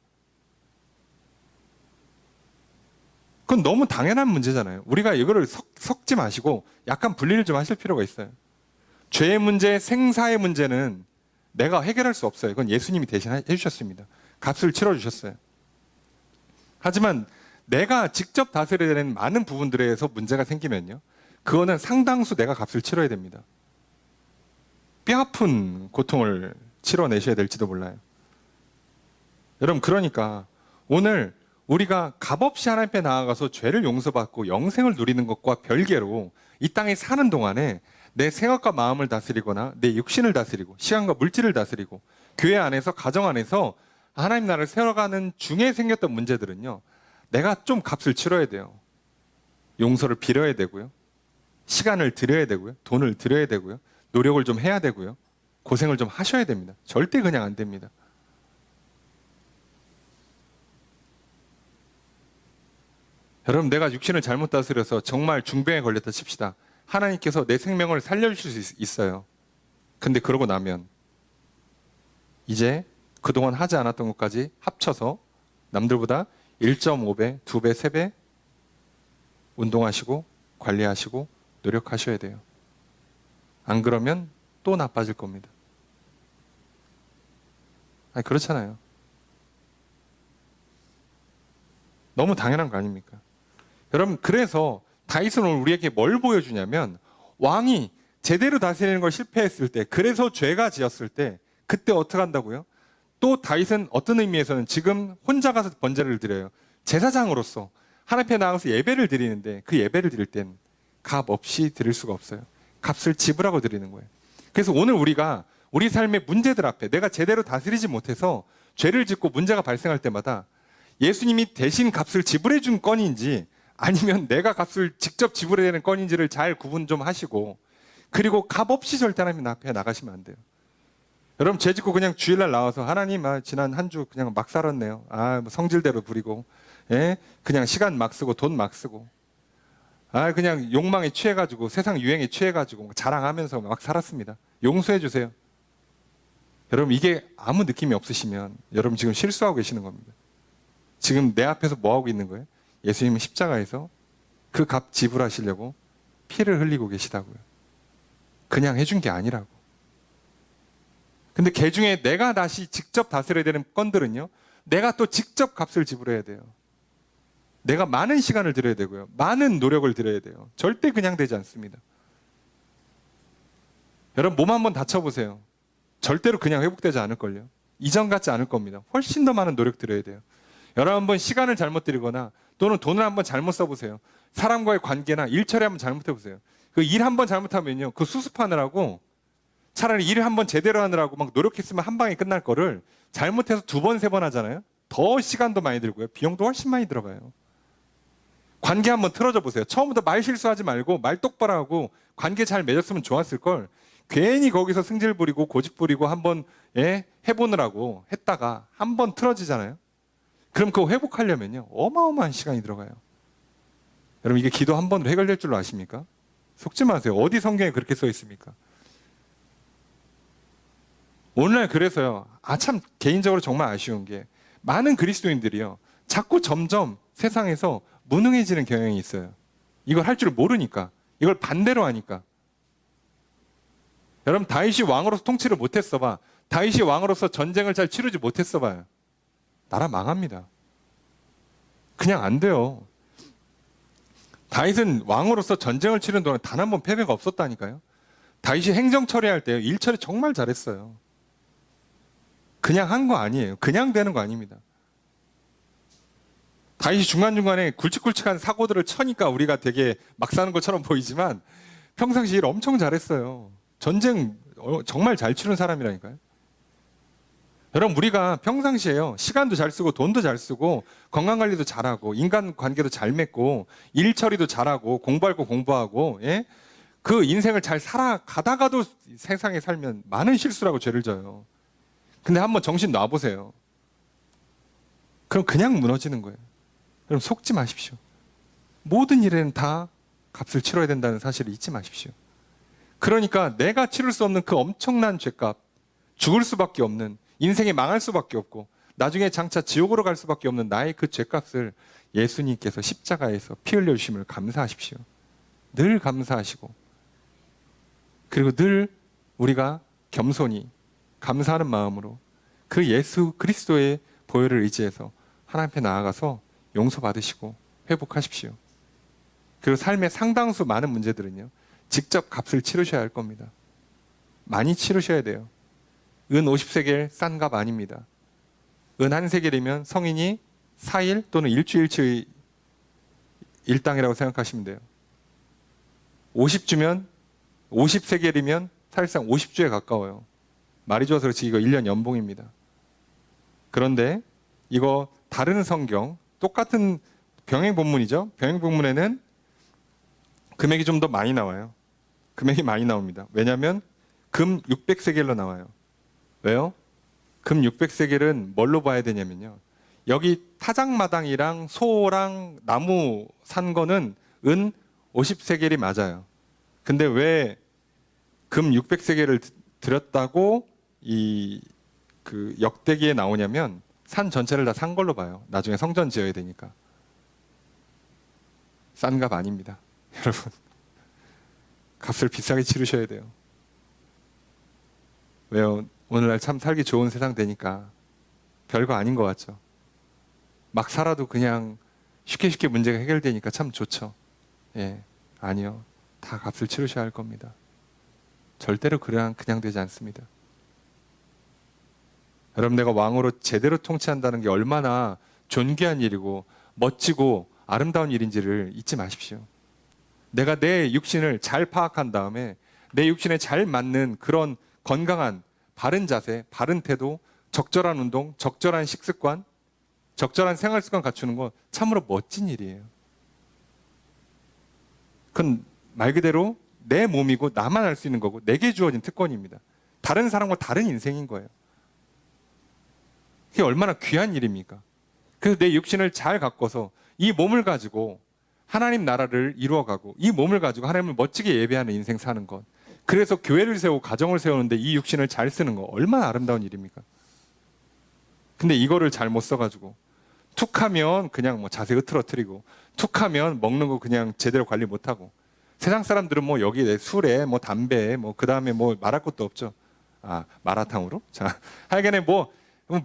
그건 너무 당연한 문제잖아요. 우리가 이거를 섞지 마시고 약간 분리를 좀 하실 필요가 있어요. 죄의 문제, 생사의 문제는 내가 해결할 수 없어요. 그건 예수님이 대신 해주셨습니다. 값을 치러주셨어요. 하지만 내가 직접 다스려야 되는 많은 부분들에서 문제가 생기면요, 그거는 상당수 내가 값을 치러야 됩니다. 뼈아픈 고통을 치러내셔야 될지도 몰라요. 여러분, 그러니까 오늘 우리가 값없이 하나님 앞에 나아가서 죄를 용서받고 영생을 누리는 것과 별개로 이 땅에 사는 동안에 내 생각과 마음을 다스리거나 내 육신을 다스리고 시간과 물질을 다스리고 교회 안에서, 가정 안에서 하나님 나라를 세워가는 중에 생겼던 문제들은요, 내가 좀 값을 치러야 돼요. 용서를 빌어야 되고요. 시간을 드려야 되고요. 돈을 드려야 되고요. 노력을 좀 해야 되고요. 고생을 좀 하셔야 됩니다. 절대 그냥 안 됩니다. 여러분, 내가 육신을 잘못 다스려서 정말 중병에 걸렸다 칩시다. 하나님께서 내 생명을 살려주실 수 있어요. 근데 그러고 나면 이제 그동안 하지 않았던 것까지 합쳐서 남들보다 1.5배, 2배, 3배 운동하시고 관리하시고 노력하셔야 돼요. 안 그러면 또 나빠질 겁니다. 아니, 그렇잖아요. 너무 당연한 거 아닙니까? 여러분, 그래서 다윗은 오늘 우리에게 뭘 보여주냐면 왕이 제대로 다스리는 걸 실패했을 때, 그래서 죄가 지었을 때, 그때 어떻게 한다고요? 또 다윗은 어떤 의미에서는 지금 혼자 가서 번제를 드려요. 제사장으로서 하나님 앞에 나가서 예배를 드리는데, 그 예배를 드릴 땐 값 없이 드릴 수가 없어요. 값을 지불하고 드리는 거예요. 그래서 오늘 우리가 우리 삶의 문제들 앞에 내가 제대로 다스리지 못해서 죄를 짓고 문제가 발생할 때마다 예수님이 대신 값을 지불해 준 건인지 아니면 내가 값을 직접 지불해야 되는 건인지를 잘 구분 좀 하시고, 그리고 값 없이 절대 하나님 앞에 나가시면 안 돼요. 여러분, 죄 짓고 그냥 주일날 나와서 하나님, 지난 한 주 그냥 막 살았네요. 뭐 성질대로 부리고, 예? 그냥 시간 막 쓰고 돈 막 쓰고, 그냥 욕망에 취해가지고 세상 유행에 취해가지고 자랑하면서 막 살았습니다. 용서해 주세요. 여러분, 이게 아무 느낌이 없으시면 여러분 지금 실수하고 계시는 겁니다. 지금 내 앞에서 뭐 하고 있는 거예요? 예수님은 십자가에서 그 값 지불하시려고 피를 흘리고 계시다고요. 그냥 해준 게 아니라고. 근데 그 중에 내가 다시 직접 다스려야 되는 건들은요, 내가 또 직접 값을 지불해야 돼요. 내가 많은 시간을 들여야 되고요. 많은 노력을 들여야 돼요. 절대 그냥 되지 않습니다. 여러분, 몸 한번 다쳐보세요. 절대로 그냥 회복되지 않을걸요. 이전 같지 않을 겁니다. 훨씬 더 많은 노력 들여야 돼요. 여러분, 한번 시간을 잘못 들이거나 또는 돈을 한번 잘못 써보세요. 사람과의 관계나 일 처리 한번 잘못해보세요. 그 일 한번 잘못하면요, 그 수습하느라고 차라리 일을 한번 제대로 하느라고 막 노력했으면 한 방에 끝날 거를 잘못해서 2번, 3번 하잖아요. 더 시간도 많이 들고요. 비용도 훨씬 많이 들어가요. 관계 한번 틀어져 보세요. 처음부터 말 실수하지 말고 말 똑바로 하고 관계 잘 맺었으면 좋았을 걸, 괜히 거기서 승질 부리고 고집 부리고 한번 해보느라고 했다가 한번 틀어지잖아요. 그럼 그거 회복하려면요, 어마어마한 시간이 들어가요. 여러분, 이게 기도 한 번으로 해결될 줄로 아십니까? 속지 마세요. 어디 성경에 그렇게 써 있습니까? 오늘날 그래서요, 참 개인적으로 정말 아쉬운 게 많은 그리스도인들이요, 자꾸 점점 세상에서 무능해지는 경향이 있어요. 이걸 할 줄 모르니까, 이걸 반대로 하니까. 여러분, 다윗이 왕으로서 통치를 못했어 봐. 다윗이 왕으로서 전쟁을 잘 치르지 못했어 봐요. 나라 망합니다. 그냥 안 돼요. 다윗은 왕으로서 전쟁을 치르는 동안 단 한 번 패배가 없었다니까요. 다윗이 행정 처리할 때 일 처리 정말 잘했어요. 그냥 한 거 아니에요. 그냥 되는 거 아닙니다. 다윗이 중간중간에 굵직굵직한 사고들을 쳐니까 우리가 되게 막 사는 것처럼 보이지만 평상시 일 엄청 잘했어요. 전쟁 정말 잘 치는 사람이라니까요. 여러분, 우리가 평상시에요, 시간도 잘 쓰고 돈도 잘 쓰고 건강관리도 잘하고 인간관계도 잘 맺고 일 처리도 잘하고 공부할 거 공부하고, 그 인생을 잘 살아가다가도 세상에 살면 많은 실수라고 죄를 져요. 근데 한번 정신 놔보세요. 그럼 그냥 무너지는 거예요. 그럼 속지 마십시오. 모든 일에는 다 값을 치러야 된다는 사실을 잊지 마십시오. 그러니까 내가 치를 수 없는 그 엄청난 죄값, 죽을 수밖에 없는, 인생이 망할 수밖에 없고 나중에 장차 지옥으로 갈 수밖에 없는 나의 그 죄값을 예수님께서 십자가에서 피 흘려주심을 감사하십시오. 늘 감사하시고, 그리고 늘 우리가 겸손히 감사하는 마음으로 그 예수 그리스도의 보혈을 의지해서 하나님 앞에 나아가서 용서받으시고 회복하십시오. 그리고 삶의 상당수 많은 문제들은요, 직접 값을 치르셔야 할 겁니다. 많이 치르셔야 돼요. 은 50세겔 싼 값 아닙니다. 은 1세겔이면 성인이 4일 또는 일주일치의 일당이라고 생각하시면 돼요. 50주면 50세겔이면 사실상 50주에 가까워요. 말이 좋아서 그렇지 이거 1년 연봉입니다. 그런데 이거 다른 성경 똑같은 병행 본문이죠. 병행 본문에는 금액이 좀 더 많이 나와요. 금액이 많이 나옵니다. 왜냐하면 금 600세겔로 나와요. 왜요? 금 600세겔은 뭘로 봐야 되냐면요, 여기 타작마당이랑 소랑 나무 산 거는 은 50세겔이 맞아요. 근데 왜 금 600세겔을 드렸다고 그 역대기에 나오냐면 산 전체를 다 산 걸로 봐요. 나중에 성전 지어야 되니까. 싼 값 아닙니다. 여러분, 값을 비싸게 치르셔야 돼요. 왜요? 오늘날 참 살기 좋은 세상 되니까 별거 아닌 것 같죠. 막 살아도 그냥 쉽게 문제가 해결되니까 참 좋죠. 아니요. 다 값을 치르셔야 할 겁니다. 절대로 그냥 되지 않습니다. 여러분, 내가 왕으로 제대로 통치한다는 게 얼마나 존귀한 일이고 멋지고 아름다운 일인지를 잊지 마십시오. 내가 내 육신을 잘 파악한 다음에 내 육신에 잘 맞는 그런 건강한 바른 자세, 바른 태도, 적절한 운동, 적절한 식습관, 적절한 생활 습관 갖추는 건 참으로 멋진 일이에요. 그건 말 그대로 내 몸이고 나만 알 수 있는 거고 내게 주어진 특권입니다. 다른 사람과 다른 인생인 거예요. 그게 얼마나 귀한 일입니까? 그래서 내 육신을 잘 가꿔서 이 몸을 가지고 하나님 나라를 이루어가고 이 몸을 가지고 하나님을 멋지게 예배하는 인생 사는 것. 그래서 교회를 세우고 가정을 세우는데 이 육신을 잘 쓰는 거 얼마나 아름다운 일입니까? 근데 이거를 잘못 써가지고 툭하면 그냥 뭐 자세 흐트러뜨리고 툭하면 먹는 거 그냥 제대로 관리 못하고 세상 사람들은 뭐 여기에 술에 뭐 담배에 뭐 그 다음에 뭐 말할 것도 없죠. 아, 마라탕으로? 자, 하여간에 뭐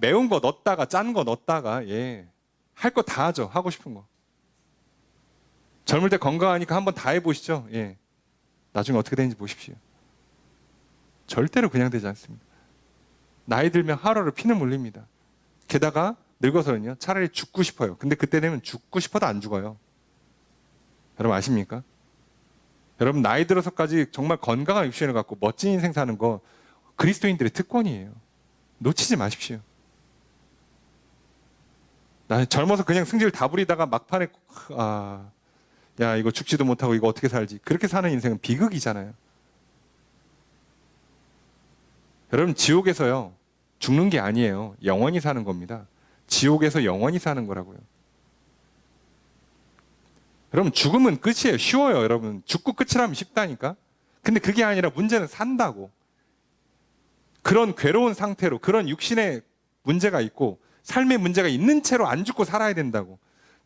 매운 거 넣었다가 짠 거 넣었다가 할 거 다 하죠. 하고 싶은 거. 젊을 때 건강하니까 한번 다 해보시죠. 나중에 어떻게 되는지 보십시오. 절대로 그냥 되지 않습니다. 나이 들면 하루하루 피는 물립니다. 게다가 늙어서는요, 차라리 죽고 싶어요. 근데 그때 되면 죽고 싶어도 안 죽어요. 여러분 아십니까? 여러분 나이 들어서까지 정말 건강한 육신을 갖고 멋진 인생 사는 거 그리스도인들의 특권이에요. 놓치지 마십시오. 나 젊어서 그냥 승질 다 부리다가 막판에 야 이거 죽지도 못하고 이거 어떻게 살지? 그렇게 사는 인생은 비극이잖아요. 여러분 지옥에서요 죽는 게 아니에요. 영원히 사는 겁니다. 지옥에서 영원히 사는 거라고요. 여러분 죽음은 끝이에요. 쉬워요. 여러분 죽고 끝이라면 쉽다니까. 근데 그게 아니라 문제는 산다고. 그런 괴로운 상태로 그런 육신의 문제가 있고 삶의 문제가 있는 채로 안 죽고 살아야 된다고.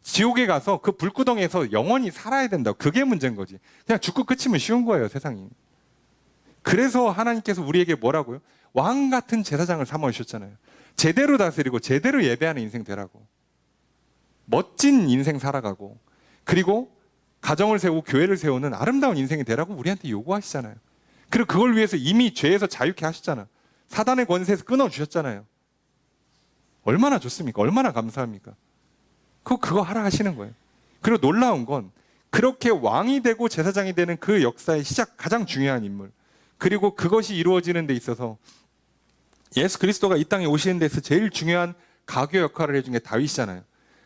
지옥에 가서 그 불구덩이에서 영원히 살아야 된다고. 그게 문제인 거지. 그냥 죽고 끝이면 쉬운 거예요, 세상이. 그래서 하나님께서 우리에게 뭐라고요? 왕 같은 제사장을 삼아주셨잖아요. 제대로 다스리고 제대로 예배하는 인생 되라고. 멋진 인생 살아가고 그리고 가정을 세우고 교회를 세우는 아름다운 인생이 되라고 우리한테 요구하시잖아요. 그리고 그걸 위해서 이미 죄에서 자유케 하셨잖아요. 사단의 권세에서 끊어주셨잖아요. 얼마나 좋습니까? 얼마나 감사합니까? 그거 하라 하시는 거예요. 그리고 놀라운 건 그렇게 왕이 되고 제사장이 되는 그 역사의 시작 가장 중요한 인물. 그리고 그것이 이루어지는 데 있어서 예수 그리스도가 이 땅에 오시는 데서 제일 중요한 가교 역할을 해준 게 다윗이잖아요.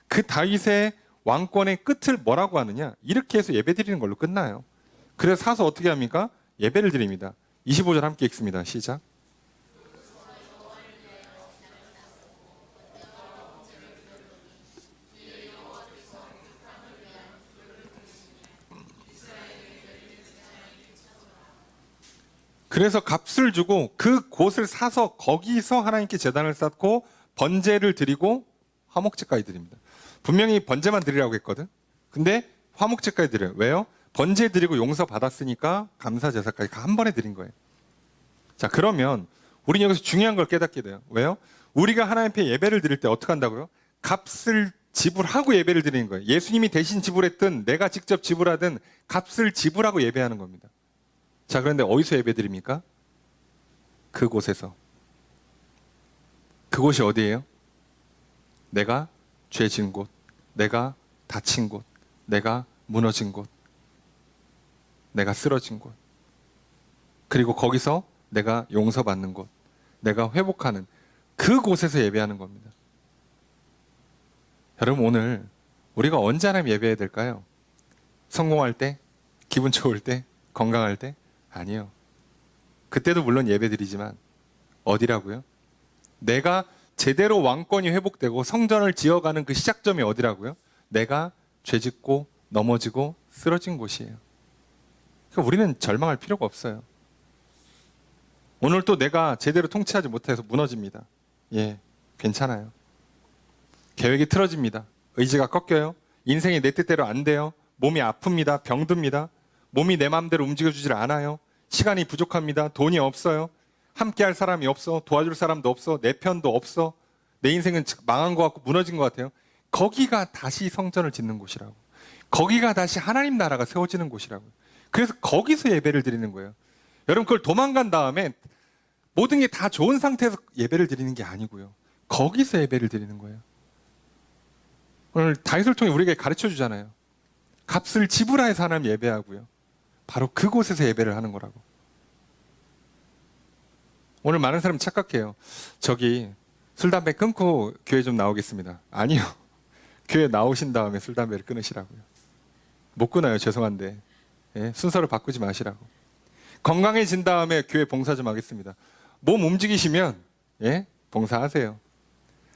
그 다윗의 왕권의 끝을 뭐라고 하느냐? 이렇게 해서 예배 드리는 걸로 끝나요. 그래서 사서 어떻게 합니까? 예배를 드립니다. 25절 함께 읽습니다. 시작. 그래서 값을 주고 그 곳을 사서 거기서 하나님께 제단을 쌓고 번제를 드리고 화목제까지 드립니다. 분명히 번제만 드리라고 했거든. 근데 화목제까지 드려요. 왜요? 번제 드리고 용서 받았으니까 감사 제사까지 한 번에 드린 거예요. 자, 그러면 우리는 여기서 중요한 걸 깨닫게 돼요. 왜요? 우리가 하나님 앞에 예배를 드릴 때 어떻게 한다고요? 값을 지불하고 예배를 드리는 거예요. 예수님이 대신 지불했든 내가 직접 지불하든 값을 지불하고 예배하는 겁니다. 자, 그런데 어디서 예배 드립니까? 그곳에서. 그곳이 어디예요? 내가 죄 지은 곳, 내가 다친 곳, 내가 무너진 곳, 내가 쓰러진 곳. 그리고 거기서 내가 용서받는 곳, 내가 회복하는 그곳에서 예배하는 겁니다. 여러분 오늘 우리가 언제 하나님 예배해야 될까요? 성공할 때? 기분 좋을 때? 건강할 때? 아니요. 그때도 물론 예배드리지만 어디라고요? 내가 제대로 왕권이 회복되고 성전을 지어가는 그 시작점이 어디라고요? 내가 죄짓고 넘어지고 쓰러진 곳이에요. 그러니까 우리는 절망할 필요가 없어요. 오늘 또 내가 제대로 통치하지 못해서 무너집니다. 괜찮아요. 계획이 틀어집니다. 의지가 꺾여요. 인생이 내 뜻대로 안 돼요. 몸이 아픕니다. 병듭니다. 몸이 내 마음대로 움직여주질 않아요. 시간이 부족합니다. 돈이 없어요. 함께할 사람이 없어. 도와줄 사람도 없어. 내 편도 없어. 내 인생은 망한 것 같고 무너진 것 같아요. 거기가 다시 성전을 짓는 곳이라고. 거기가 다시 하나님 나라가 세워지는 곳이라고. 그래서 거기서 예배를 드리는 거예요. 여러분 그걸 도망간 다음에 모든 게 다 좋은 상태에서 예배를 드리는 게 아니고요. 거기서 예배를 드리는 거예요. 오늘 다윗을 통해 우리에게 가르쳐 주잖아요. 값을 지불하여서 하나님 예배하고요. 바로 그곳에서 예배를 하는 거라고. 오늘 많은 사람이 착각해요. 저기 술 담배 끊고 교회 좀 나오겠습니다. 아니요. 교회 나오신 다음에 술 담배를 끊으시라고요. 못 끊어요. 죄송한데. 예, 순서를 바꾸지 마시라고. 건강해진 다음에 교회 봉사 좀 하겠습니다. 몸 움직이시면 예, 봉사하세요.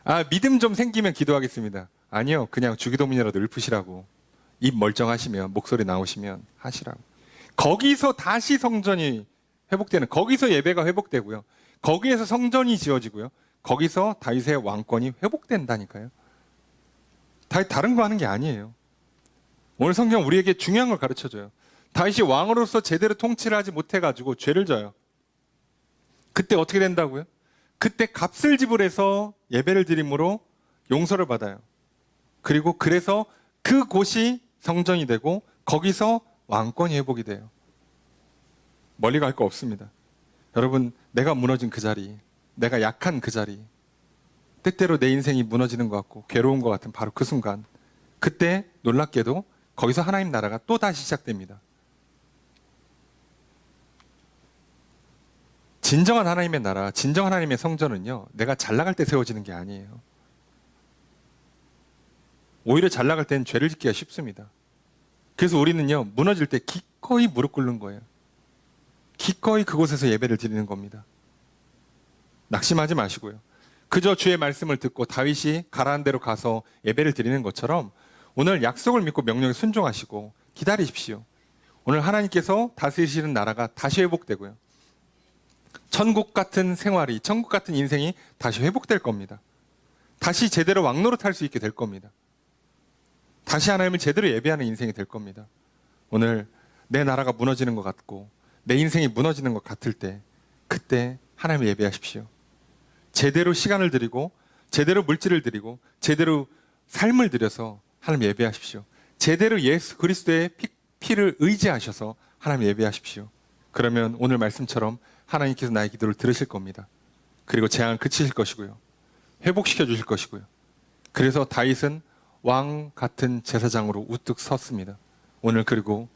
아, 믿음 좀 생기면 기도하겠습니다. 아니요. 그냥 주기도문이라도 읊으시라고. 입 멀쩡하시면 목소리 나오시면 하시라고. 거기서 다시 성전이 회복되는, 거기서 예배가 회복되고요. 거기에서 성전이 지어지고요. 거기서 다윗의 왕권이 회복된다니까요. 다른 거 하는 게 아니에요. 오늘 성경 우리에게 중요한 걸 가르쳐줘요. 다윗이 왕으로서 제대로 통치를 하지 못해가지고 죄를 져요. 그때 어떻게 된다고요? 그때 값을 지불해서 예배를 드림으로 용서를 받아요. 그리고 그래서 그곳이 성전이 되고 거기서 왕권이 회복이 돼요. 멀리 갈 거 없습니다. 여러분, 내가 무너진 그 자리, 내가 약한 그 자리, 때때로 내 인생이 무너지는 것 같고 괴로운 것 같은 바로 그 순간, 그때 놀랍게도 거기서 하나님 나라가 또 다시 시작됩니다. 진정한 하나님의 나라, 진정한 하나님의 성전은요, 내가 잘 나갈 때 세워지는 게 아니에요. 오히려 잘 나갈 때는 죄를 짓기가 쉽습니다. 그래서 우리는요, 무너질 때 기꺼이 무릎 꿇는 거예요. 기꺼이 그곳에서 예배를 드리는 겁니다. 낙심하지 마시고요. 그저 주의 말씀을 듣고 다윗이 가라한 대로 가서 예배를 드리는 것처럼 오늘 약속을 믿고 명령에 순종하시고 기다리십시오. 오늘 하나님께서 다스리시는 나라가 다시 회복되고요. 천국 같은 생활이, 천국 같은 인생이 다시 회복될 겁니다. 다시 제대로 왕노릇할 수 있게 될 겁니다. 다시 하나님을 제대로 예배하는 인생이 될 겁니다. 오늘 내 나라가 무너지는 것 같고 내 인생이 무너지는 것 같을 때 그때 하나님을 예배하십시오. 제대로 시간을 드리고 제대로 물질을 드리고 제대로 삶을 들여서 하나님 예배하십시오. 제대로 예수 그리스도의 피를 의지하셔서 하나님 예배하십시오. 그러면 오늘 말씀처럼 하나님께서 나의 기도를 들으실 겁니다. 그리고 재앙을 그치실 것이고요. 회복시켜 주실 것이고요. 그래서 다윗은 왕 같은 제사장으로 우뚝 섰습니다. 오늘 그리고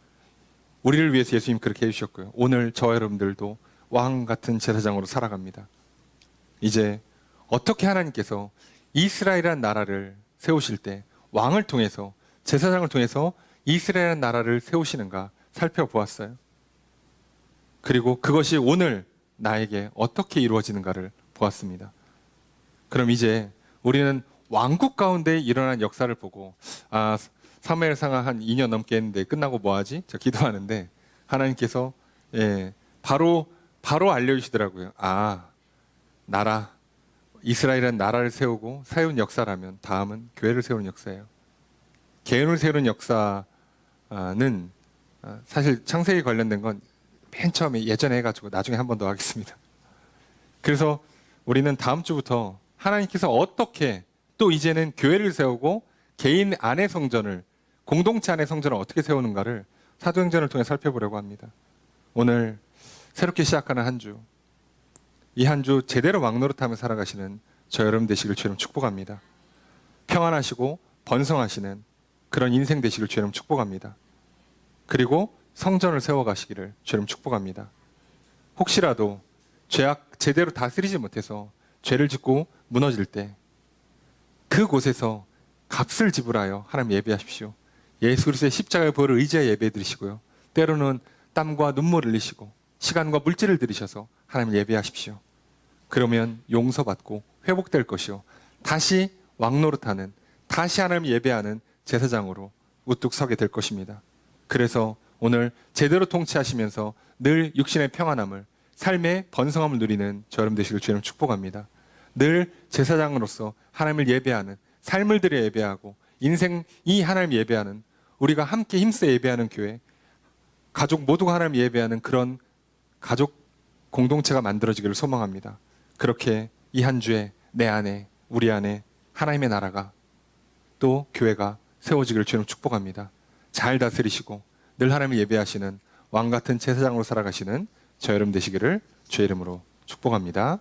우리를 위해서 예수님 그렇게 해주셨고요. 오늘 저와 여러분들도 왕 같은 제사장으로 살아갑니다. 이제 어떻게 하나님께서 이스라엘이라는 나라를 세우실 때 왕을 통해서, 제사장을 통해서 이스라엘이라는 나라를 세우시는가 살펴보았어요. 그리고 그것이 오늘 나에게 어떻게 이루어지는가를 보았습니다. 그럼 이제 우리는 왕국 가운데 일어난 역사를 보고 사무엘상하 한 2년 넘게 했는데 끝나고 뭐하지? 저 기도하는데 하나님께서 바로 알려주시더라고요. 나라, 이스라엘은 나라를 세우고 세운 역사라면 다음은 교회를 세우는 역사예요. 개인을 세우는 역사는 사실 창세기 관련된 건 맨 처음에 예전에 해가지고 나중에 한 번 더 하겠습니다. 그래서 우리는 다음 주부터 하나님께서 어떻게 또 이제는 교회를 세우고 개인 안의 성전을, 공동체 안의 성전을 어떻게 세우는가를 사도행전을 통해 살펴보려고 합니다. 오늘 새롭게 시작하는 한 주, 이 한 주 제대로 왕노릇하며 살아가시는 저 여러분 되시길 주님 축복합니다. 평안하시고 번성하시는 그런 인생 되시길 주님 축복합니다. 그리고 성전을 세워가시기를 주님 축복합니다. 혹시라도 죄악 제대로 다스리지 못해서 죄를 짓고 무너질 때 그곳에서 값을 지불하여 하나님 예배하십시오. 예수 그리스도의 십자가의 보혈을 의지하여 예배 드리시고요. 때로는 땀과 눈물을 흘리시고 시간과 물질을 들이셔서 하나님 예배하십시오. 그러면 용서받고 회복될 것이요. 다시 왕노릇하는, 다시 하나님 예배하는 제사장으로 우뚝 서게 될 것입니다. 그래서 오늘 제대로 통치하시면서 늘 육신의 평안함을, 삶의 번성함을 누리는 저 여러분 되시길 주님 축복합니다. 늘 제사장으로서 하나님을 예배하는, 삶을 들여 예배하고 인생 이 하나님 예배하는, 우리가 함께 힘써 예배하는 교회, 가족 모두가 하나님 예배하는 그런 가족 공동체가 만들어지기를 소망합니다. 그렇게 이 한 주에 내 안에, 우리 안에 하나님의 나라가 또 교회가 세워지기를 주님 축복합니다. 잘 다스리시고 늘 하나님을 예배하시는 왕 같은 제사장으로 살아가시는 저 여러분 되시기를 주의 이름으로 축복합니다.